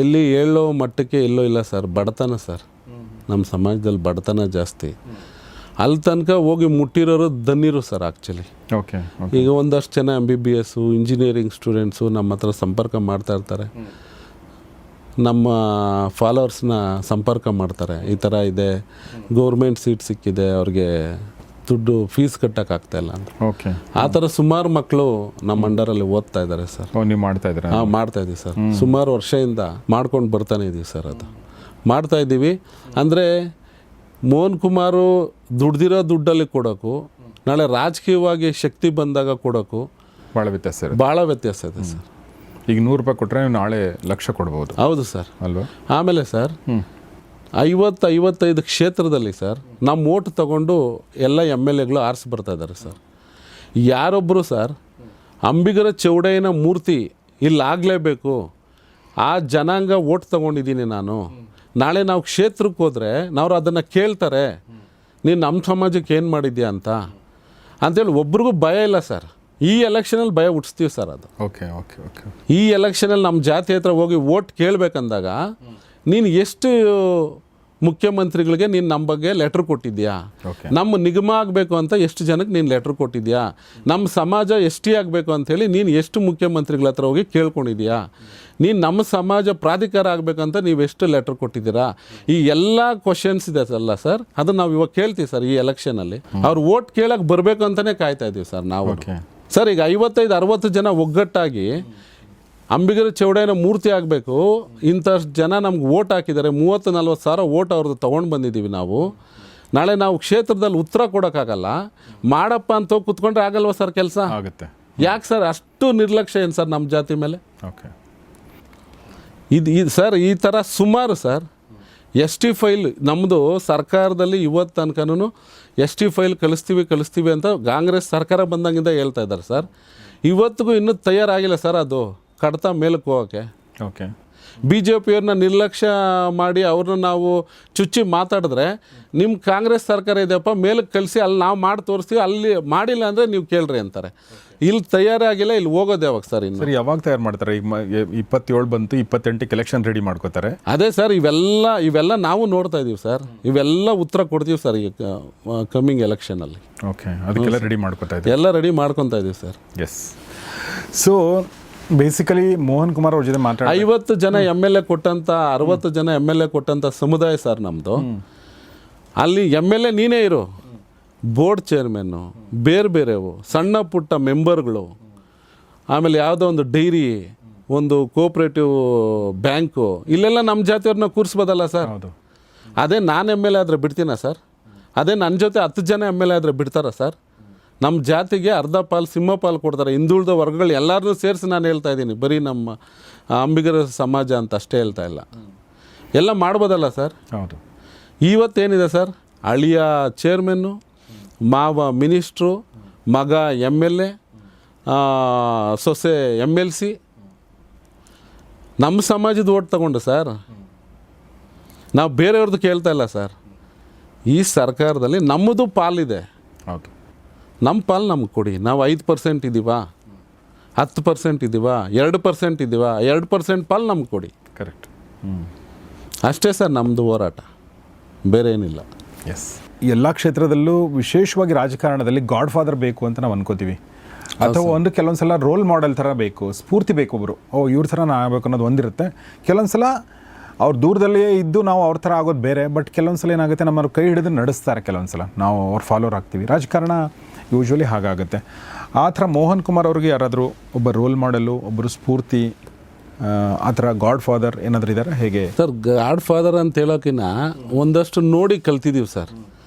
ಎಲ್ಲಿ ಹೇಳೋ ಮಟ್ಟಕ್ಕೆ ಎಲ್ಲೋ ಇಲ್ಲ ಸರ್. ಬಡತನ ಸರ್, ನಮ್ಮ ಸಮಾಜದಲ್ಲಿ ಬಡತನ ಜಾಸ್ತಿ. ಅಲ್ಲಿ ತನಕ ಹೋಗಿ ಮುಟ್ಟಿರೋರು ಧನ್ಯರು ಸರ್ ಆ್ಯಕ್ಚುಲಿ. ಓಕೆ. ಈಗ ಒಂದಷ್ಟು ಜನ MBBS ಇಂಜಿನಿಯರಿಂಗ್ ಸ್ಟೂಡೆಂಟ್ಸು ನಮ್ಮ ಹತ್ರ ಸಂಪರ್ಕ ಮಾಡ್ತಾ ಇರ್ತಾರೆ, ನಮ್ಮ ಫಾಲೋವರ್ಸ್ನ ಸಂಪರ್ಕ ಮಾಡ್ತಾರೆ. ಈ ಥರ ಇದೆ, ಗೌರ್ಮೆಂಟ್ ಸೀಟ್ ಸಿಕ್ಕಿದೆ, ಅವ್ರಿಗೆ ದುಡ್ಡು ಫೀಸ್ ಕಟ್ಟೋಕ್ಕಾಗ್ತಾಯಿಲ್ಲ ಅಂತ. ಓಕೆ. ಆ ಥರ ಸುಮಾರು ಮಕ್ಕಳು ನಮ್ಮ ಅಂಡರಲ್ಲಿ ಓದ್ತಾ ಇದ್ದಾರೆ ಸರ್. ನೀವು ಮಾಡ್ತಾ ಇದ್ದೀರಾ? ಹಾಂ, ಮಾಡ್ತಾಯಿದ್ದೀವಿ ಸರ್. ಸುಮಾರು ವರ್ಷದಿಂದ ಮಾಡ್ಕೊಂಡು ಬರ್ತಾನೆ ಇದ್ದೀವಿ ಸರ್. ಅದು ಮಾಡ್ತಾಯಿದ್ದೀವಿ. ಅಂದರೆ ಮೋಹನ್ ಕುಮಾರು ದುಡ್ದಿರೋ ದುಡ್ಡಲ್ಲಿ ಕೊಡೋಕ್ಕೂ, ನಾಳೆ ರಾಜಕೀಯವಾಗಿ ಶಕ್ತಿ ಬಂದಾಗ ಕೊಡೋಕ್ಕೂ ಭಾಳ ವ್ಯತ್ಯಾಸ ಇದೆ ಸರ್. ಈಗ 100 ರೂಪಾಯಿ ಕೊಟ್ಟರೆ ನೀವು ನಾಳೆ ಲಕ್ಷ ಕೊಡ್ಬೋದು. ಹೌದು ಸರ್, ಅಲ್ವಾ? ಆಮೇಲೆ ಸರ್ 50-55 ಕ್ಷೇತ್ರದಲ್ಲಿ ಸರ್ ನಮ್ಮ ಓಟ್ ತಗೊಂಡು ಎಲ್ಲ MLAಗಳು ಆರಿಸಿ ಬರ್ತಾ ಇದ್ದಾರೆ ಸರ್. ಯಾರೊಬ್ಬರು ಸರ್ ಅಂಬಿಗರ ಚೌಡಯ್ಯನ ಮೂರ್ತಿ ಇಲ್ಲಾಗಲೇಬೇಕು, ಆ ಜನಾಂಗ ಓಟ್ ತಗೊಂಡಿದ್ದೀನಿ ನಾನು, ನಾಳೆ ನಾವು ಕ್ಷೇತ್ರಕ್ಕೆ ಹೋದರೆ ನಾವು ಅದನ್ನು ಕೇಳ್ತಾರೆ, ನೀನು ನಮ್ಮ ಸಮಾಜಕ್ಕೆ ಏನು ಮಾಡಿದ್ಯಾ ಅಂತೇಳಿ ಒಬ್ರಿಗೂ ಭಯ ಇಲ್ಲ ಸರ್. ಈ ಎಲೆಕ್ಷನಲ್ಲಿ ಭಯ ಹುಟ್ಟಿಸ್ತೀವಿ ಸರ್. ಅದು ಓಕೆ. ಓಕೆ. ಓಕೆ. ಈ ಎಲೆಕ್ಷನಲ್ಲಿ ನಮ್ಮ ಜಾತಿ ಹತ್ರ ಹೋಗಿ ಓಟ್ ಕೇಳಬೇಕಂದಾಗ ನೀನು ಎಷ್ಟು ಮುಖ್ಯಮಂತ್ರಿಗಳಿಗೆ ನೀನು ನಮ್ಮ ಬಗ್ಗೆ ಲೆಟ್ರ್ ಕೊಟ್ಟಿದ್ಯಾ, ಓಕೆ, ನಮ್ಮ ನಿಗಮ ಆಗಬೇಕು ಅಂತ ಎಷ್ಟು ಜನಕ್ಕೆ ನೀನು ಲೆಟ್ರ್ ಕೊಟ್ಟಿದ್ಯಾ, ನಮ್ಮ ಸಮಾಜ ಎಸ್ ಟಿ ಆಗಬೇಕು ಅಂಥೇಳಿ ನೀನು ಎಷ್ಟು ಮುಖ್ಯಮಂತ್ರಿಗಳ ಹತ್ರ ಹೋಗಿ ಕೇಳ್ಕೊಂಡಿದ್ಯಾ, ನೀನು ನಮ್ಮ ಸಮಾಜ ಪ್ರಾಧಿಕಾರ ಆಗಬೇಕಂತ ನೀವು ಎಷ್ಟು ಲೆಟ್ರ್ ಕೊಟ್ಟಿದ್ದೀರಾ, ಈ ಎಲ್ಲ ಕ್ವಶನ್ಸ್ ಇದೆ ಅಲ್ಲ ಸರ್, ಅದನ್ನು ನಾವು ಇವಾಗ ಕೇಳ್ತೀವಿ ಸರ್. ಈ ಎಲೆಕ್ಷನಲ್ಲಿ ಅವ್ರು ವೋಟ್ ಕೇಳಕ್ಕೆ ಬರಬೇಕು ಅಂತಲೇ ಕಾಯ್ತಾ ಇದ್ದೀವಿ ಸರ್ ನಾವು. ಓಕೆ ಸರ್ ಈಗ 55-60 ಜನ ಒಗ್ಗಟ್ಟಾಗಿ ಅಂಬಿಗರ ಚೌಡಯ್ಯನ ಮೂರ್ತಿ ಆಗಬೇಕು, ಇಂಥಷ್ಟು ಜನ ನಮ್ಗೆ ವೋಟ್ ಹಾಕಿದ್ದಾರೆ, 30-40 ಸಾವಿರ ವೋಟ್ ಅವ್ರದ್ದು ತೊಗೊಂಡು ಬಂದಿದ್ದೀವಿ ನಾವು. ನಾಳೆ ನಾವು ಕ್ಷೇತ್ರದಲ್ಲಿ ಉತ್ತರ ಕೊಡೋಕ್ಕಾಗಲ್ಲ, ಮಾಡಪ್ಪ ಅಂತ ಕೂತ್ಕೊಂಡ್ರೆ ಆಗಲ್ವ ಸರ್ ಕೆಲಸ? ಆಗುತ್ತೆ. ಯಾಕೆ ಸರ್ ಅಷ್ಟು ನಿರ್ಲಕ್ಷ್ಯ ಏನು ಸರ್ ನಮ್ಮ ಜಾತಿ ಮೇಲೆ? ಓಕೆ, ಇದು ಸರ್ ಈ ಥರ ಸುಮಾರು ಸರ್ ಎಸ್ ಟಿ ಫೈಲ್ ನಮ್ಮದು ಸರ್ಕಾರದಲ್ಲಿ ಇವತ್ತು ತನಕನೂ ಎಸ್ ಟಿ ಫೈಲ್ ಕಳಿಸ್ತೀವಿ ಅಂತ ಕಾಂಗ್ರೆಸ್ ಸರ್ಕಾರ ಬಂದಾಗಿಂದ ಹೇಳ್ತಾ ಇದ್ದಾರೆ ಸರ್. ಇವತ್ತಿಗೂ ಇನ್ನೂ ತಯಾರಾಗಿಲ್ಲ ಸರ್ ಅದು ಕಡ್ತ ಮೇಲಕ್ಕೆ ಹೋಗೋಕ್ಕೆ. ಓಕೆ, ಬಿ ಜೆ ಪಿಯವ್ರನ್ನ ನಿರ್ಲಕ್ಷ್ಯ ಮಾಡಿ ಅವ್ರನ್ನ ನಾವು ಚುಚ್ಚಿ ಮಾತಾಡಿದ್ರೆ ನಿಮ್ಮ ಕಾಂಗ್ರೆಸ್ ಸರ್ಕಾರ ಇದೆಯಪ್ಪ ಮೇಲಕ್ಕೆ ಕಳಿಸಿ ಅಲ್ಲಿ ನಾವು ಮಾಡಿ ತೋರಿಸ್ತೀವಿ, ಅಲ್ಲಿ ಮಾಡಿಲ್ಲ ಅಂದರೆ ನೀವು ಕೇಳ್ರಿ ಅಂತಾರೆ. ಇಲ್ಲಿ ತಯಾರಾಗಿಲ್ಲ, ಇಲ್ಲಿ ಹೋಗೋದು ಯಾವಾಗ ಸರ್? ಇನ್ನು ಸರಿ, ಯಾವಾಗ ತಯಾರು ಮಾಡ್ತಾರೆ? ಈಗ 27 ಬಂತು, 28ಕ್ಕೆ ಎಲೆಕ್ಷನ್ ರೆಡಿ ಮಾಡ್ಕೋತಾರೆ. ಅದೇ ಸರ್, ಇವೆಲ್ಲ ನಾವು ನೋಡ್ತಾ ಇದ್ದೀವಿ ಸರ್, ಇವೆಲ್ಲ ಉತ್ತರ ಕೊಡ್ತೀವಿ ಸರ್ ಈಗ ಕಮ್ಮಿಂಗ್ ಎಲೆಕ್ಷನಲ್ಲಿ. ಓಕೆ, ಅದಕ್ಕೆಲ್ಲ ರೆಡಿ ಮಾಡ್ಕೋತಾ ಇದ್ದೀವಿ, ಎಲ್ಲ ರೆಡಿ ಮಾಡ್ಕೊತಾ ಇದ್ದೀವಿ sir. Yes. So basically Mohan Kumar ಅವ್ರ ಜೊತೆ ಮಾತಾಡಿ 50 ಜನ ಎಮ್ ಎಲ್ ಎ ಕೊಟ್ಟಂಥ 60 ಜನ ಎಮ್ ಎಲ್ ಎ ಕೊಟ್ಟಂಥ ಸಮುದಾಯ ಸರ್ ನಮ್ಮದು. ಅಲ್ಲಿ ಎಮ್ ಎಲ್ ಎ ನೀನೇ ಇರು, ಬೋರ್ಡ್ ಚೇರ್ಮನ್ನು, ಬೇರೆವು ಸಣ್ಣ ಪುಟ್ಟ ಮೆಂಬರ್ಗಳು, ಆಮೇಲೆ ಯಾವುದೋ ಒಂದು ಡೈರಿ, ಒಂದು ಕೋಆಪ್ರೇಟಿವ್ ಬ್ಯಾಂಕು, ಇಲ್ಲೆಲ್ಲ ನಮ್ಮ ಜಾತಿಯವ್ರನ್ನ ಕೂರಿಸ್ಬೋದಲ್ಲ ಸರ್? ಹೌದು. ಅದೇ ನಾನು ಎಮ್ ಎಲ್ ಎ ಆದರೆ ಬಿಡ್ತೀನ ಸರ್? ಅದೇ ನನ್ನ ಜೊತೆ 10 ಜನ ಎಮ್ ಎಲ್ ಎ ಆದರೆ ಬಿಡ್ತಾರಾ ಸರ್? ನಮ್ಮ ಜಾತಿಗೆ ಅರ್ಧ ಪಾಲು ಸಿಂಹಪಾಲು ಕೊಡ್ತಾರೆ. ಹಿಂದುಳಿದ ವರ್ಗಗಳು ಎಲ್ಲರನ್ನೂ ಸೇರಿಸಿ ನಾನು ಹೇಳ್ತಾ ಇದ್ದೀನಿ, ಬರೀ ನಮ್ಮ ಅಂಬಿಗರ ಸಮಾಜ ಅಂತ ಅಷ್ಟೇ ಹೇಳ್ತಾ ಇಲ್ಲ, ಎಲ್ಲ ಮಾಡ್ಬೋದಲ್ಲ ಸರ್? ಹೌದು. ಇವತ್ತೇನಿದೆ ಸರ್, ಅಳಿಯ ಚೇರ್ಮನ್ನು, ಮಾವ ಮಿನಿಸ್ಟ್ರು, ಮಗ ಎಮ್ ಎಲ್ ಎ, ಸೊಸೆ ಎಮ್ ಎಲ್ ಸಿ, ನಮ್ಮ ಸಮಾಜದ ಓಟ್ ತಗೊಂಡು ಸರ್ ನಾವು ಬೇರೆಯವ್ರದ್ದು ಕೇಳ್ತಾ ಇಲ್ಲ ಸರ್. ಈ ಸರ್ಕಾರದಲ್ಲಿ ನಮ್ಮದು ಪಾಲಿದೆ, ಹೌದು, ನಮ್ಮ ಪಾಲು ನಮ್ಗೆ ಕೊಡಿ. ನಾವು 5% ಇದ್ದೀವಾ, 10% ಇದ್ದೀವಾ, 2% ಇದ್ದೀವಾ, 2% ಪಾಲು ನಮ್ಗೆ ಕೊಡಿ. ಕರೆಕ್ಟ್. ಅಷ್ಟೇ ಸರ್ ನಮ್ಮದು ಹೋರಾಟ, ಬೇರೆ ಏನಿಲ್ಲ. ಎಸ್. ಎಲ್ಲ ಕ್ಷೇತ್ರದಲ್ಲೂ ವಿಶೇಷವಾಗಿ ರಾಜಕಾರಣದಲ್ಲಿ ಗಾಡ್ ಫಾದರ್ ಬೇಕು ಅಂತ ನಾವು ಅನ್ಕೋತೀವಿ, ಅಥವಾ ಒಂದು ಕೆಲವೊಂದು ಸಲ ರೋಲ್ ಮಾಡೆಲ್ ಥರ ಬೇಕು, ಸ್ಫೂರ್ತಿ ಬೇಕು ಒಬ್ಬರು. ಇವ್ರ ಥರ ನಾನು ಆಗಬೇಕು ಅನ್ನೋದು ಒಂದಿರುತ್ತೆ. ಕೆಲವೊಂದು ಸಲ ಅವ್ರು ದೂರದಲ್ಲಿಯೇ ಇದ್ದು ನಾವು ಅವ್ರ ಥರ ಆಗೋದು ಬೇರೆ. ಬಟ್ ಕೆಲವೊಂದು ಸಲ ಏನಾಗುತ್ತೆ, ನಮ್ಮ ಕೈ ಹಿಡಿದು ನಡೆಸ್ತಾರೆ, ಕೆಲವೊಂದು ಸಲ ನಾವು ಅವ್ರ ಫಾಲೋವರ್ ಆಗ್ತೀವಿ. ರಾಜಕಾರಣ ಯೂಶ್ವಲಿ ಹಾಗಾಗುತ್ತೆ. ಆ ಥರ ಮೋಹನ್ ಕುಮಾರ್ ಅವ್ರಿಗೆ ಯಾರಾದರೂ ಒಬ್ಬ ರೋಲ್ ಮಾಡೆಲ್ಲು, ಒಬ್ಬರು ಸ್ಫೂರ್ತಿ, ಆ ಥರ ಗಾಡ್ ಫಾದರ್ ಏನಾದರೂ ಇದ್ದಾರೆ ಹೇಗೆ ಸರ್? ಗಾಡ್ ಫಾದರ್ ಅಂತ ಹೇಳೋಕ್ಕಿಂತ ಒಂದಷ್ಟು ನೋಡಿ ಕಲ್ತಿದ್ದೀವಿ ಸರ್,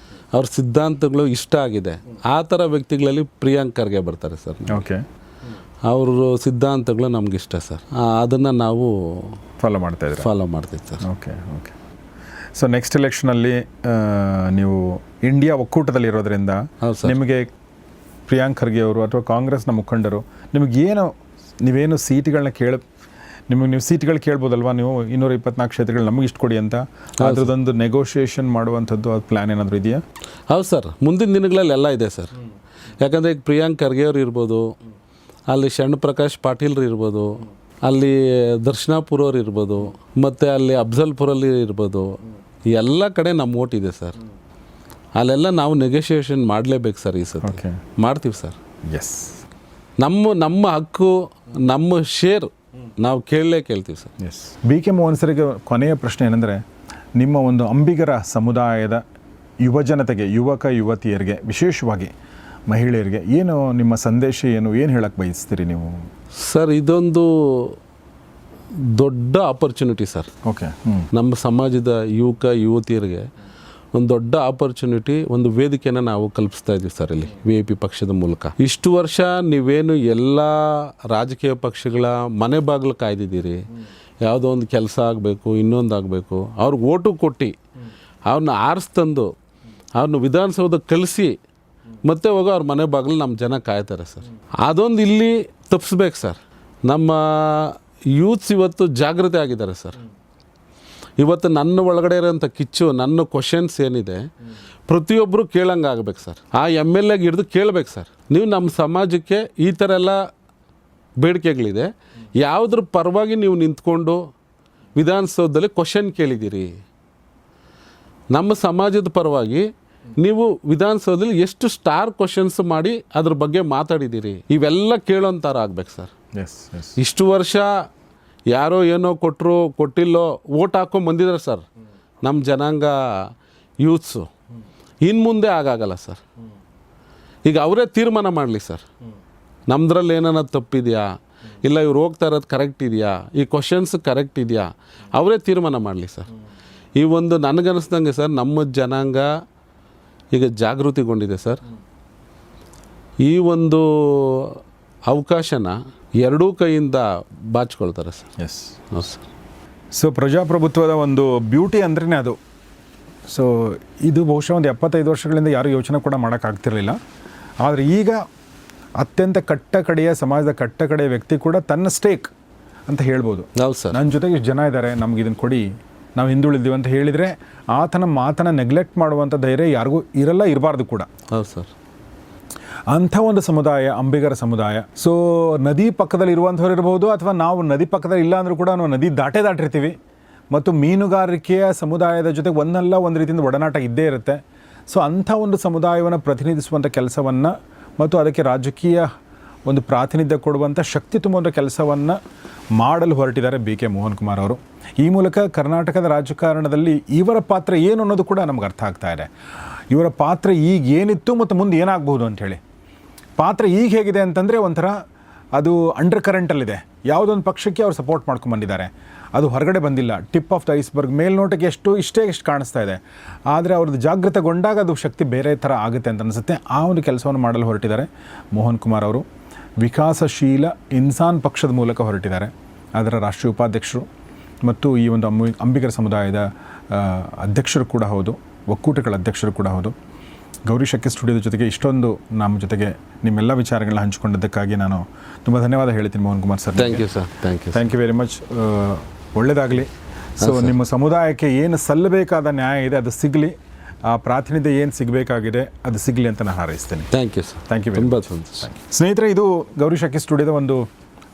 ಅವ್ರ ಸಿದ್ಧಾಂತಗಳು ಇಷ್ಟ ಆಗಿದೆ. ಆ ಥರ ವ್ಯಕ್ತಿಗಳಲ್ಲಿ ಪ್ರಿಯಾಂಕ್ ಖರ್ಗೆ ಬರ್ತಾರೆ ಸರ್. ಓಕೆ, ಅವ್ರ ಸಿದ್ಧಾಂತಗಳು ನಮಗಿಷ್ಟ ಸರ್, ಅದನ್ನು ನಾವು ಫಾಲೋ ಮಾಡ್ತಾಯಿದ್ದೀವಿ ಸರ್. ಓಕೆ. ಸೊ ನೆಕ್ಸ್ಟ್ ಎಲೆಕ್ಷನಲ್ಲಿ ನೀವು ಇಂಡಿಯಾ ಒಕ್ಕೂಟದಲ್ಲಿ ಇರೋದ್ರಿಂದ ನಿಮಗೆ ಪ್ರಿಯಾಂಕ್ ಖರ್ಗೆ ಅವರು ಅಥವಾ ಕಾಂಗ್ರೆಸ್ನ ಮುಖಂಡರು ನೀವೇನು ಸೀಟ್ಗಳನ್ನ ನೀವು ಸೀಟ್ಗಳು ಕೇಳ್ಬೋದಲ್ವಾ? ನೀವು 224 ಕ್ಷೇತ್ರಗಳು ನಮಗೆ ಇಷ್ಟು ಕೊಡಿ ಅಂತ, ಅದ್ರದ್ದೊಂದು ನೆಗೋಷಿಯೇಷನ್ ಮಾಡುವಂಥದ್ದು ಅದು ಪ್ಲ್ಯಾನ್ ಏನಾದರೂ ಇದೆಯಾ? ಹೌದು ಸರ್, ಮುಂದಿನ ದಿನಗಳಲ್ಲಿ ಎಲ್ಲ ಇದೆ ಸರ್. ಯಾಕಂದರೆ ಈಗ ಪ್ರಿಯಾಂಕ್ ಖರ್ಗೆ ಅವ್ರು ಇರ್ಬೋದು, ಅಲ್ಲಿ ಶರಣ್ ಪ್ರಕಾಶ್ ಪಾಟೀಲ್ರು ಇರ್ಬೋದು, ಅಲ್ಲಿ ದರ್ಶನಾಪುರ ಅವ್ರು ಇರ್ಬೋದು, ಮತ್ತು ಅಲ್ಲಿ ಅಫ್ಜಲ್ಪುರಲ್ಲಿ ಇರ್ಬೋದು, ಎಲ್ಲ ಕಡೆ ನಮ್ಮ ಓಟ್ ಇದೆ ಸರ್. ಅಲ್ಲೆಲ್ಲ ನಾವು ನೆಗೋಷಿಯೇಷನ್ ಮಾಡಲೇಬೇಕು ಸರ್. ಈ ಸರ್ ಮಾಡ್ತೀವಿ ಸರ್. ಎಸ್, ನಮ್ಮ ಹಕ್ಕು, ನಮ್ಮ ಶೇರ್ ನಾವು ಕೇಳ್ತೀವಿ sir. Yes. B K Mohan ಸರಿಗೆ ಕೊನೆಯ ಪ್ರಶ್ನೆ ಏನಂದರೆ, ನಿಮ್ಮ ಒಂದು ಅಂಬಿಗರ ಸಮುದಾಯದ ಯುವಜನತೆಗೆ, ಯುವತಿಯರಿಗೆ, ವಿಶೇಷವಾಗಿ ಮಹಿಳೆಯರಿಗೆ ಏನು ನಿಮ್ಮ ಸಂದೇಶ, ಏನು ಹೇಳಕ್ಕೆ ಬಯಸ್ತೀರಿ ನೀವು? ಸರ್, ಇದೊಂದು ದೊಡ್ಡ ಆಪರ್ಚುನಿಟಿ ಸರ್. ಓಕೆ. ನಮ್ಮ ಸಮಾಜದ ಯುವತಿಯರಿಗೆ ಒಂದು ದೊಡ್ಡ ಆಪರ್ಚುನಿಟಿ, ಒಂದು ವೇದಿಕೆಯನ್ನು ನಾವು ಕಲ್ಪಿಸ್ತಾ ಇದ್ದೀವಿ ಸರ್ ಇಲ್ಲಿ VIP ಪಕ್ಷದ ಮೂಲಕ. ಇಷ್ಟು ವರ್ಷ ನೀವೇನು ಎಲ್ಲ ರಾಜಕೀಯ ಪಕ್ಷಗಳ ಮನೆ ಬಾಗಿಲು ಕಾಯ್ದಿದ್ದೀರಿ, ಯಾವುದೋ ಒಂದು ಕೆಲಸ ಆಗಬೇಕು, ಇನ್ನೊಂದು ಆಗಬೇಕು, ಅವ್ರಿಗೆ ಓಟು ಕೊಟ್ಟು ಅವ್ರನ್ನ ಆರಿಸ್ತಂದು ಅವ್ರನ್ನ ವಿಧಾನಸೌಧಕ್ಕೆ ಕಳಿಸಿ ಮತ್ತೆ ಹೋಗೋ ಅವ್ರ ಮನೆ ಬಾಗಿಲು ನಮ್ಮ ಜನ ಕಾಯ್ತಾರೆ ಸರ್. ಅದೊಂದು ಇಲ್ಲಿ ತಪ್ಪಿಸ್ಬೇಕು ಸರ್. ನಮ್ಮ ಯೂತ್ಸ್ ಇವತ್ತು ಜಾಗೃತಿ ಆಗಿದ್ದಾರೆ ಸರ್. ಇವತ್ತು ನನ್ನ ಒಳಗಡೆ ಇರೋಂಥ ಕಿಚ್ಚು, ನನ್ನ ಕ್ವಶನ್ಸ್ ಏನಿದೆ ಪ್ರತಿಯೊಬ್ಬರು ಕೇಳಂಗೆ ಆಗ್ಬೇಕು ಸರ್. ಆ MLA ಹಿಡಿದು ಕೇಳಬೇಕು ಸರ್, ನೀವು ನಮ್ಮ ಸಮಾಜಕ್ಕೆ ಈ ಥರ ಎಲ್ಲ ಬೇಡಿಕೆಗಳಿದೆ, ಯಾವುದ್ರ ಪರವಾಗಿ ನೀವು ನಿಂತ್ಕೊಂಡು ವಿಧಾನಸೌಧದಲ್ಲಿ ಕ್ವಶನ್ ಕೇಳಿದ್ದೀರಿ? ನಮ್ಮ ಸಮಾಜದ ಪರವಾಗಿ ನೀವು ವಿಧಾನಸೌಧದಲ್ಲಿ ಎಷ್ಟು ಸ್ಟಾರ್ ಕ್ವಶನ್ಸ್ ಮಾಡಿ ಅದ್ರ ಬಗ್ಗೆ ಮಾತಾಡಿದ್ದೀರಿ, ಇವೆಲ್ಲ ಕೇಳೋಂಥರ ಆಗ್ಬೇಕು ಸರ್. ಎಸ್ ಎಸ್ ಇಷ್ಟು ವರ್ಷ ಯಾರೋ ಏನೋ ಕೊಟ್ಟರು ಕೊಟ್ಟಿಲ್ಲೋ ಓಟ್ ಹಾಕೊಂಡು ಬಂದಿದ್ದಾರೆ ಸರ್ ನಮ್ಮ ಜನಾಂಗ ಯೂತ್ಸು. ಇನ್ನು ಮುಂದೆ ಆಗಾಗಲ್ಲ ಸರ್. ಈಗ ಅವರೇ ತೀರ್ಮಾನ ಮಾಡಲಿ ಸರ್, ನಮ್ಮದ್ರಲ್ಲಿ ಏನಾರ ತಪ್ಪಿದೆಯಾ, ಇಲ್ಲ ಇವ್ರು ಹೋಗ್ತಾ ಇರೋದು ಕರೆಕ್ಟ್ ಇದೆಯಾ, ಈ ಕ್ವಶನ್ಸ್ ಕರೆಕ್ಟ್ ಇದೆಯಾ, ಅವರೇ ತೀರ್ಮಾನ ಮಾಡಲಿ ಸರ್. ಈ ಒಂದು ನನಗನ್ನಿಸ್ದಂಗೆ ಸರ್ ನಮ್ಮ ಜನಾಂಗ ಈಗ ಜಾಗೃತಿಗೊಂಡಿದೆ ಸರ್. ಈ ಒಂದು ಅವಕಾಶನ ಎರಡೂ ಕೈಯಿಂದ ಬಾಚ್ಕೊಳ್ತಾರೆ ಸರ್. ಎಸ್ ಹೌದು ಸರ್. ಸೊ ಪ್ರಜಾಪ್ರಭುತ್ವದ ಒಂದು ಬ್ಯೂಟಿ ಅಂದ್ರೇ ಅದು. ಸೊ ಇದು ಬಹುಶಃ ಒಂದು 75 ವರ್ಷಗಳಿಂದ ಯಾರೂ ಯೋಚನೆ ಕೂಡ ಮಾಡೋಕ್ಕಾಗ್ತಿರಲಿಲ್ಲ. ಆದರೆ ಈಗ ಅತ್ಯಂತ ಕಟ್ಟಕಡೆಯ ಸಮಾಜದ ಕಟ್ಟಕಡೆಯ ವ್ಯಕ್ತಿ ಕೂಡ ತನ್ನ ಸ್ಟೇಕ್ ಅಂತ ಹೇಳ್ಬೋದು. ಹೌದು ಸರ್. ನನ್ನ ಜೊತೆಗೆ ಇಷ್ಟು ಜನ ಇದ್ದಾರೆ, ನಮ್ಗೆ ಇದನ್ನು ಕೊಡಿ, ನಾವು ಹಿಂದುಳಿದ್ದೀವಿ ಅಂತ ಹೇಳಿದರೆ ಆತನ ಮಾತನ್ನು ನೆಗ್ಲೆಕ್ಟ್ ಮಾಡುವಂಥ ಧೈರ್ಯ ಯಾರಿಗೂ ಇರಬಾರ್ದು ಕೂಡ. ಹೌದು ಸರ್. ಅಂಥ ಒಂದು ಸಮುದಾಯ ಅಂಬಿಗರ ಸಮುದಾಯ. ಸೊ ನದಿ ಪಕ್ಕದಲ್ಲಿ ಇರುವಂಥವ್ರು ಇರ್ಬೋದು, ಅಥವಾ ನಾವು ನದಿ ಪಕ್ಕದಲ್ಲಿ ಇಲ್ಲ ಅಂದರೂ ಕೂಡ ನಾವು ನದಿ ದಾಟಿರ್ತೀವಿ. ಮತ್ತು ಮೀನುಗಾರಿಕೆಯ ಸಮುದಾಯದ ಜೊತೆ ಒಂದಲ್ಲ ಒಂದು ರೀತಿಯಿಂದ ಒಡನಾಟ ಇದ್ದೇ ಇರುತ್ತೆ. ಸೊ ಅಂಥ ಒಂದು ಸಮುದಾಯವನ್ನು ಪ್ರತಿನಿಧಿಸುವಂಥ ಕೆಲಸವನ್ನು ಮತ್ತು ಅದಕ್ಕೆ ರಾಜಕೀಯ ಒಂದು ಪ್ರಾತಿನಿಧ್ಯ ಕೊಡುವಂಥ ಶಕ್ತಿ ತುಂಬುವಂಥ ಕೆಲಸವನ್ನು ಮಾಡಲು ಹೊರಟಿದ್ದಾರೆ ಬಿ ಕೆ ಮೋಹನ್ ಕುಮಾರ್ ಅವರು. ಈ ಮೂಲಕ ಕರ್ನಾಟಕದ ರಾಜಕಾರಣದಲ್ಲಿ ಇವರ ಪಾತ್ರ ಏನು ಅನ್ನೋದು ಕೂಡ ನಮ್ಗೆ ಅರ್ಥ ಆಗ್ತಾ ಇದೆ. ಇವರ ಪಾತ್ರ ಈಗ ಏನಿತ್ತು ಮತ್ತು ಮುಂದೆ ಏನಾಗಬಹುದು ಅಂಥೇಳಿ. ಪಾತ್ರ ಈಗ ಹೇಗಿದೆ ಅಂತಂದರೆ ಒಂಥರ ಅದು ಅಂಡರ್ ಕರೆಂಟಲ್ಲಿದೆ. ಯಾವುದೊಂದು ಪಕ್ಷಕ್ಕೆ ಅವ್ರು ಸಪೋರ್ಟ್ ಮಾಡ್ಕೊಂಡ್ಬಂದಿದ್ದಾರೆ, ಅದು ಹೊರಗಡೆ ಬಂದಿಲ್ಲ. ಟಿಪ್ ಆಫ್ ದ ಐಸ್ಬರ್ಗ್, ಮೇಲ್ನೋಟಕ್ಕೆ ಎಷ್ಟು ಕಾಣಿಸ್ತಾ ಇದೆ. ಆದರೆ ಅವ್ರದ್ದು ಜಾಗೃತಗೊಂಡಾಗ ಅದು ಶಕ್ತಿ ಬೇರೆ ಥರ ಆಗುತ್ತೆ ಅಂತ ಅನಿಸುತ್ತೆ. ಆ ಒಂದು ಕೆಲಸವನ್ನು ಮಾಡಲು ಹೊರಟಿದ್ದಾರೆ ಮೋಹನ್ ಕುಮಾರ್ ಅವರು. ವಿಕಾಸಶೀಲ ಇನ್ಸಾನ್ ಪಕ್ಷದ ಮೂಲಕ ಹೊರಟಿದ್ದಾರೆ. ಅದರ ರಾಷ್ಟ್ರೀಯ ಉಪಾಧ್ಯಕ್ಷರು ಮತ್ತು ಈ ಒಂದು ಅಂಬಿಗರ ಸಮುದಾಯದ ಅಧ್ಯಕ್ಷರು ಕೂಡ ಹೌದು, ಒಕ್ಕೂಟಗಳ ಅಧ್ಯಕ್ಷರು ಕೂಡ ಹೌದು. ಗೌರಿ ಶೆಟ್ಟಿ ಸ್ಟುಡಿಯೋದ ಜೊತೆಗೆ ಇಷ್ಟೊಂದು ನಮ್ಮ ಜೊತೆಗೆ ನಿಮ್ಮೆಲ್ಲ ವಿಚಾರಗಳನ್ನ ಹಂಚಿಕೊಂಡಿದ್ದಕ್ಕಾಗಿ ನಾನು ತುಂಬ ಧನ್ಯವಾದ ಹೇಳ್ತೀನಿ Mohan Kumar sir. Thank you sir. Thank you very much. ಒಳ್ಳೆಯದಾಗಲಿ. ಸೊ ನಿಮ್ಮ ಸಮುದಾಯಕ್ಕೆ ಏನು ಸಲ್ಲಬೇಕಾದ ನ್ಯಾಯ ಇದೆ ಅದು ಸಿಗಲಿ, ಆ ಪ್ರಾತಿನಿಧ್ಯ ಏನು ಸಿಗಬೇಕಾಗಿದೆ ಅದು ಸಿಗಲಿ ಅಂತ ನಾನು ಹಾರೈಸ್ತೇನೆ. Thank you sir. Thank you very ತುಂಬ ಮಚ್. ಸ್ನೇಹಿತರೆ, ಇದು ಗೌರಿ ಶೆಟ್ಟಿ ಸ್ಟುಡಿಯೋದ ಒಂದು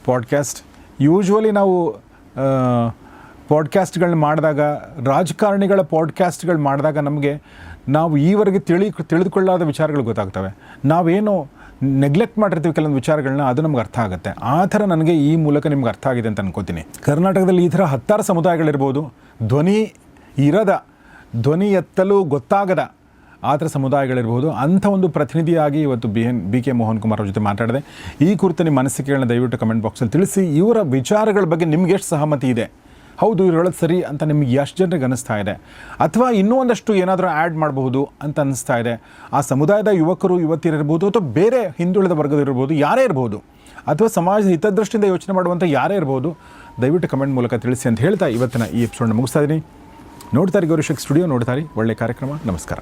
ಪಾಡ್ಕ್ಯಾಸ್ಟ್. ಯೂಶ್ವಲಿ ನಾವು ಪಾಡ್ಕ್ಯಾಸ್ಟ್ಗಳನ್ನ ಮಾಡಿದಾಗ, ರಾಜಕಾರಣಿಗಳ ಪಾಡ್ಕ್ಯಾಸ್ಟ್ಗಳು ಮಾಡಿದಾಗ ನಮಗೆ ನಾವು ಈವರೆಗೆ ತಿಳಿದುಕೊಳ್ಳಾದ ವಿಚಾರಗಳು ಗೊತ್ತಾಗ್ತವೆ. ನಾವೇನು ನೆಗ್ಲೆಕ್ಟ್ ಮಾಡಿರ್ತೀವಿ ಕೆಲವೊಂದು ವಿಚಾರಗಳನ್ನ, ಅದು ನಮ್ಗೆ ಅರ್ಥ ಆಗುತ್ತೆ. ಆ ಥರ ನನಗೆ ಈ ಮೂಲಕ ನಿಮ್ಗೆ ಅರ್ಥ ಆಗಿದೆ ಅಂತ ಅನ್ಕೋತೀನಿ. ಕರ್ನಾಟಕದಲ್ಲಿ ಈ ಥರ 10 ಸಮುದಾಯಗಳಿರ್ಬೋದು, ಧ್ವನಿ ಎತ್ತಲು ಗೊತ್ತಾಗದ ಆ ಥರ ಸಮುದಾಯಗಳಿರ್ಬೋದು. ಅಂಥ ಒಂದು ಪ್ರತಿನಿಧಿಯಾಗಿ ಇವತ್ತು ಬಿ ಕೆ ಮೋಹನ್ ಕುಮಾರ್ ಅವ್ರ ಜೊತೆ ಮಾತಾಡಿದೆ. ಈ ಕುರಿತು ನಿಮ್ಮ ಅನಿಸಿಕೆಗಳನ್ನ ದಯವಿಟ್ಟು ಕಮೆಂಟ್ ಬಾಕ್ಸಲ್ಲಿ ತಿಳಿಸಿ. ಇವರ ವಿಚಾರಗಳ ಬಗ್ಗೆ ನಿಮ್ಗೆ ಎಷ್ಟು ಸಹಮತಿ ಇದೆ, ಹೌದು ಇವ್ರು ಹೇಳೋದು ಸರಿ ಅಂತ ನಿಮ್ಗೆ ಎಷ್ಟು ಜನರಿಗೆ ಅನ್ನಿಸ್ತಾ ಇದೆ, ಅಥವಾ ಇನ್ನೂ ಒಂದಷ್ಟು ಏನಾದರೂ ಆ್ಯಡ್ ಮಾಡಬಹುದು ಅಂತ ಅನ್ನಿಸ್ತಾ ಇದೆ. ಆ ಸಮುದಾಯದ ಯುವಕರು ಯುವತಿಯರಿರ್ಬೋದು, ಅಥವಾ ಬೇರೆ ಹಿಂದುಳಿದ ವರ್ಗದಿರ್ಬೋದು, ಯಾರೇ ಇರ್ಬೋದು, ಅಥವಾ ಸಮಾಜದ ಹಿತದೃಷ್ಟಿಯಿಂದ ಯೋಚನೆ ಮಾಡುವಂಥ ಯಾರೇ ಇರ್ಬೋದು, ದಯವಿಟ್ಟು ಕಮೆಂಟ್ ಮೂಲಕ ತಿಳಿಸಿ ಅಂತ ಹೇಳ್ತಾ ಇವತ್ತಿನ ಈ ಎಪಿಸೋಡ್ನ ಮುಗಿಸ್ತಾ ಇದ್ದೀನಿ. ನೋಡ್ತಾರೆ ಗೌರಿ ಶೆಟ್ಟಿ ಸ್ಟುಡಿಯೋ, ನೋಡ್ತಾರೆ ಒಳ್ಳೆಯ ಕಾರ್ಯಕ್ರಮ. ನಮಸ್ಕಾರ.